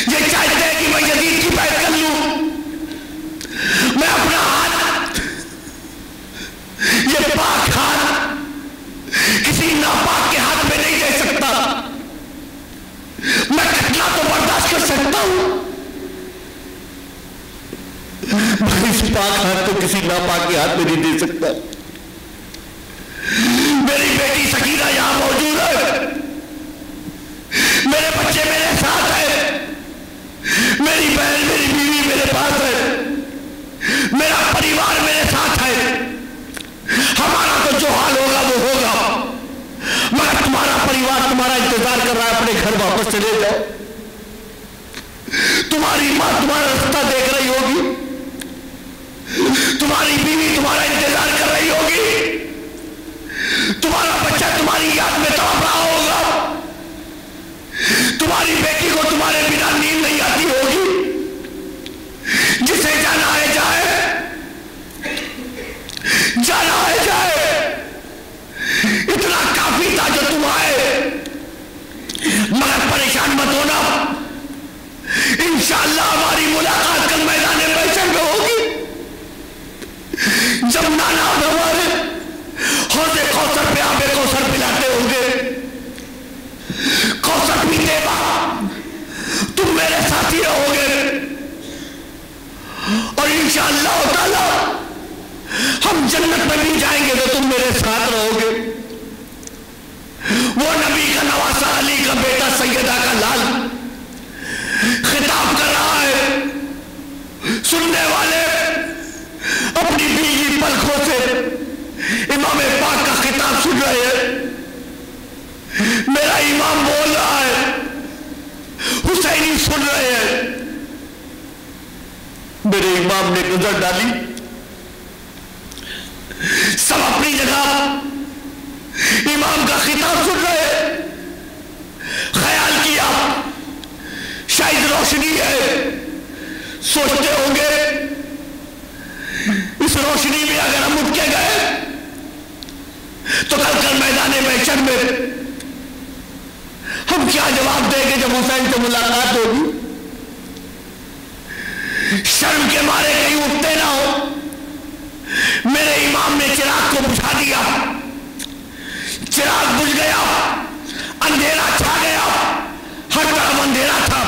یہ چاہتے ہیں کہ میں یزید کی بیعت کر لوں، میں اپنا ہاتھ یہ پاک ہاتھ کسی ناپاک کے ہاتھ میں نہیں دے سکتا، میں کتنا تو برداشت کر سکتا ہوں، اس پاک ہاتھ کو کسی ناپاک کے ہاتھ میں نہیں دے سکتا، میری بیٹی سکینہ یہاں موجود ہے، میرے بچے میرے ساتھ ہیں، میری بہن میری بیوی میرے پاس ہے، میرا پریوار میرے ساتھ ہے، ہمارا تو جو حال ہوگا وہ ہوگا، مگر تمہارا پریوار تمہارا انتظار کر رہا ہے، اپنے گھر واپس چلے جاؤ، تمہاری ماں تمہارا رستہ دیکھ رہی ہوگی، تمہاری بیوی تمہارا انتظار کر رہی ہوگی، تمہارا بچہ تمہاری یاد میں تڑپ رہا ہوگا، تمہاری بیٹی کو تمہارے بنا نیند نہیں آتی ہوگی، جسے جانا ہے جائے، جانا ہے جائے، اتنا کافی تھا جو تم آئے، جیتے وقت تم میرے ساتھی رہو گے اور انشاءاللہ تعالی ہم جنت میں بھی جائیں گے تو تم میرے ساتھ رہو گے. وہ نبی کا نواسا علی کا بیٹا سیدہ کا لال خطاب کر رہا ہے. سننے والے اپنی بیوی پلکوں سے امام پاک کا خطاب سن رہے ہیں. میرا امام بول رہا ہے, حسینی سن رہے ہیں. میرے امام نے نظر ڈالی, سب اپنی جگہ امام کا خطاب سن رہے ہیں. خیال کیا شاید روشنی ہے, سوچتے ہوں گے اس روشنی میں اگر ہم اٹھ کے گئے تو کل میدان محشر میں ہم کیا جواب دیں گے جب حسین سے ملاقات ہوگی. شرم کے مارے کہیں اٹھتے نہ ہو. میرے امام نے چراغ کو بجھا دیا, چراغ بجھ گیا, اندھیرا چھا گیا, ہر طرف اندھیرا تھا.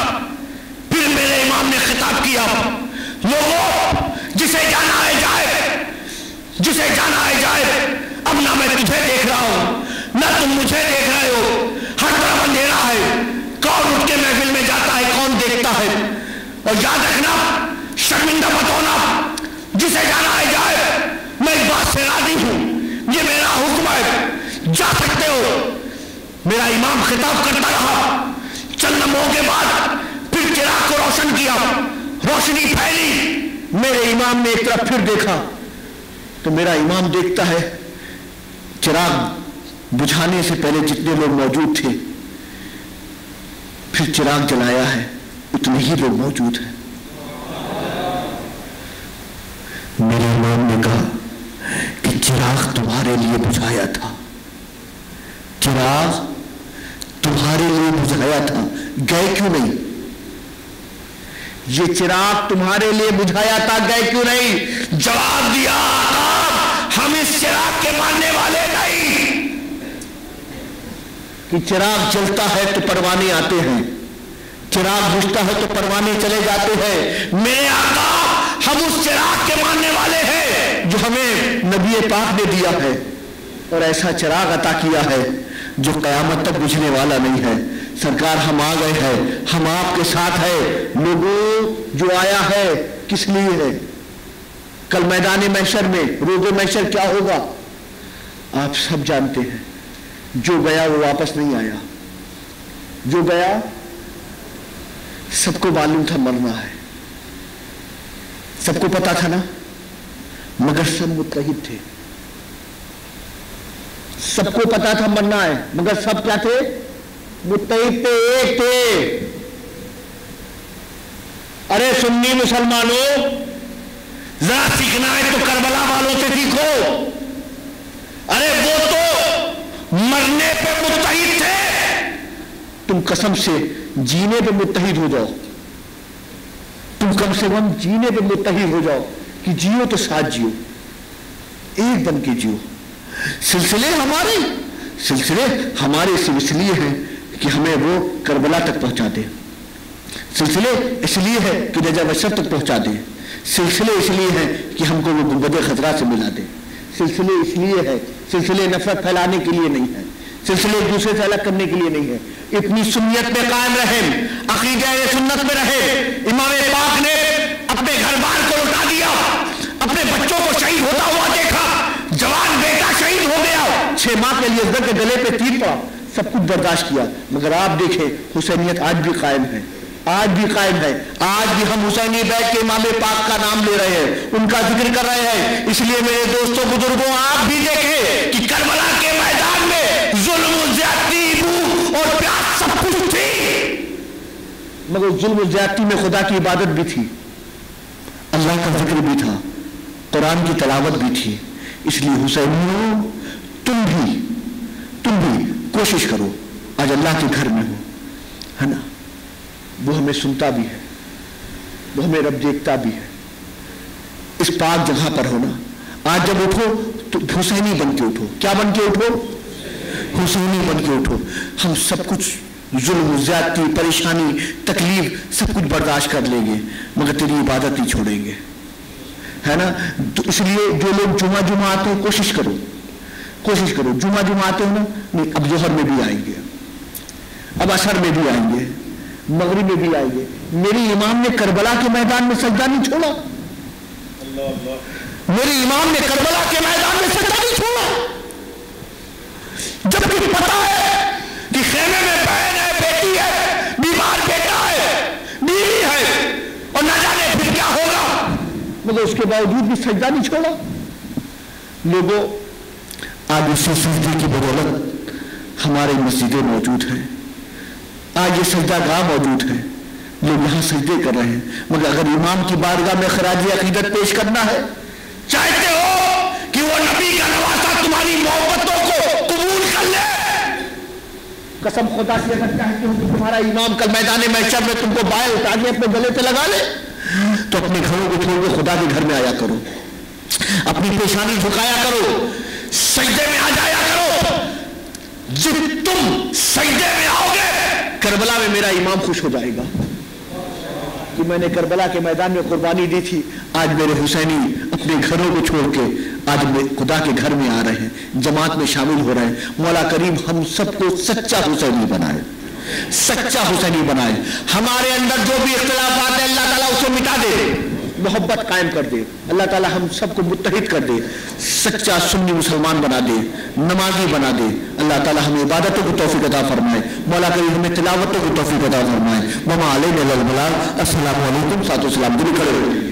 پھر میرے امام نے خطاب کیا, لوگوں جسے جانا ہے جائے, جسے جانا ہے جائے. اب نہ میں تجھے دیکھ رہا ہوں نہ تم مجھے دیکھ رہے ہو, ہر طرف اندھیرا ہے. کون اٹھ کے محفل میں جاتا ہے, کون دیکھتا ہے. اور یاد رکھنا, شرمندہ مت ہونا, جسے جانا ہے جائے. میں اس بات سے راضی ہوں, یہ میرا حکم ہے, جا سکتے ہو. میرا امام خطاب کرتا رہا. چند لمحوں کے بعد پھر چراغ کو روشن کیا, روشنی پھیلی. میرے امام نے ایک طرف پھر دیکھا تو میرا امام دیکھتا ہے چراغ بجھانے سے پہلے جتنے لوگ موجود تھے, پھر چراغ جلایا ہے اتنے ہی لوگ موجود ہیں. میرے امام نے کہا کہ چراغ تمہارے لیے بجھایا تھا, چراغ تمہارے لیے بجھایا تھا, گئے کیوں نہیں؟ یہ چراغ تمہارے لیے بجھایا تھا, گئے کیوں نہیں؟ جواب دیا, ہم اس چراغ کے ماننے والے نہیں. کہ چراغ جلتا ہے تو پروانے آتے ہیں, چراغ بجھتا ہے تو پروانے چلے جاتے ہیں. میرے آقا ہم اس چراغ کے ماننے والے ہیں جو ہمیں نبی پاک نے دیا ہے, اور ایسا چراغ عطا کیا ہے جو قیامت تک بجھنے والا نہیں ہے. سرکار ہم آ گئے ہیں, ہم آپ کے ساتھ ہے. لوگوں جو آیا ہے کس لیے ہے؟ کل میدان محشر میں, روز محشر کیا ہوگا آپ سب جانتے ہیں. جو گیا وہ واپس نہیں آیا, جو گیا سب کو معلوم تھا مرنا ہے, سب کو پتا تھا نا, مگر سب متحد تھے. سب کو پتا تھا مرنا ہے مگر سب کیا تھے؟ متحد تھے, ایک تھے. ارے سنی مسلمانوں, ذرا سیکھنا ہے تو کربلا والوں سے سیکھو. ارے وہ تو مرنے پہ متحد تھے, تم قسم سے جینے پہ متحد ہو جاؤ. تم کم سے کم جینے پہ متحد ہو جاؤ کہ جیو تو ساتھ جیو, ایک بن کے جیو. سلسلے ہمارے اس لیے ہیں کہ ہمیں وہ کربلا تک پہنچا دے. سلسلے اس لیے ہے کہ نجف اشرف تک پہنچا دے. سلسلے اس لیے ہیں کہ ہم کو وہ گنبد خضرا سے ملا دے. سلسلے اس لیے ہے, سلسلے نفرت پھیلانے کے لیے نہیں ہے, سلسلے ایک دوسرے سے الگ کرنے کے لیے نہیں ہے. اتنی سنت پہ قائم رہے, عقیدہ سنت پہ رہے. امام پاک نے اپنے گھر بار کو لوٹا دیا, اپنے بچوں کو شہید ہوتا ہوا دیکھا, جوان بیٹا شہید ہو گیا, 6 ماہ کے لیے ازدر کے گلے پہ تیر پڑا, سب کچھ برداشت کیا. مگر آپ دیکھیں حسینیت آج بھی قائم ہے, آج بھی قائم ہے. آج بھی ہم حسینی بیت کے امام پاک کا نام لے رہے ہیں, ان کا ذکر کر رہے ہیں. اس لیے میرے دوستوں بزرگوں, آپ بھی دیکھیں کہ کربلا کے میدان میں ظلم و زیادتی, بھوک اور پیاس سب کچھ تھی, مگر ظلم و زیادتی میں خدا کی عبادت بھی تھی, اللہ کا ذکر بھی تھا, قرآن کی تلاوت بھی تھی. اس لیے حسینیوں تم بھی کوشش کرو, آج اللہ کے گھر میں ہو, ہے نا, وہ ہمیں سنتا بھی ہے, وہ ہمیں رب دیکھتا بھی ہے. اس پاک جگہ پر ہونا, آج جب اٹھو تو حسینی بن کے اٹھو. کیا بن کے اٹھو؟ حسینی بن کے اٹھو. ہم سب کچھ ظلم زیادتی پریشانی تکلیف سب کچھ برداشت کر لیں گے مگر تیری عبادت نہیں چھوڑیں گے، ہے نا؟ تو اس لیے جو لوگ جمعہ آتے ہیں کوشش کرو جمعہ آتے ہو نا، نہیں اب ظہر میں بھی آئیں گے، اب عصر میں بھی آئیں گے، مغرب میں بھی آئیں گے۔ میری امام نے کربلا کے میدان میں سجدہ نہیں چھوڑا، میری امام نے کربلا کے میدان میں سجدہ نہیں چھوڑا، جبکہ پتا ہے کہ خیمے میں بہن ہے، بیٹی ہے، بیمار بیٹا ہے، بیوی ہے، اور نہ جانے پھر کیا ہوگا، مگر اس کے باوجود بھی سجدہ نہیں چھوڑا۔ لوگوں آج اسی سجدے کی بدولت ہماری مسجدیں موجود ہیں، آج یہ سجدہ گاہ موجود ہے، لوگ یہاں سجدے کر رہے ہیں، مگر اگر امام کی بارگاہ میں خراج عقیدت پیش کرنا ہے، چاہتے ہو کہ وہ نبی کا نواسہ تمہاری محبتوں کو قبول کر لے، قسم خدا سے اگر چاہتے ہو کہ تمہارا امام کل میدان محشر میں تم کو بائیں اٹھا کے اپنے گلے پہ لگا لے، تو اپنے گھروں کو چھوڑ کے خدا کے گھر میں آیا کرو، اپنی پیشانی جھکایا کرو، سجدے میں آ جایا کرو۔ جب تم سجدے میں آؤ گے کربلا میں میرا امام خوش ہو جائے گا کہ میں نے کربلا کے میدان میں قربانی دی تھی، آج میرے حسینی اپنے گھروں کو چھوڑ کے آج خدا کے گھر میں آ رہے ہیں، جماعت میں شامل ہو رہے ہیں۔ مولا کریم ہم سب کو سچا حسینی بنائے، سچا حسینی بنائے، ہمارے اندر جو بھی اختلافات ہیں اللہ تعالیٰ اسے مٹا دے، محبت قائم کر دے، اللہ تعالیٰ ہم سب کو متحد کر دے، سچا سنی مسلمان بنا دے، نمازی بنا دے، اللہ تعالیٰ ہمیں عبادتوں کی توفیق عطا فرمائے، مولا کریم ہمیں تلاوتوں کی توفیق عطا فرمائے۔ وما علینا الا البلاغ۔ السلام علیکم، ساتھ و سلام دلی کرے۔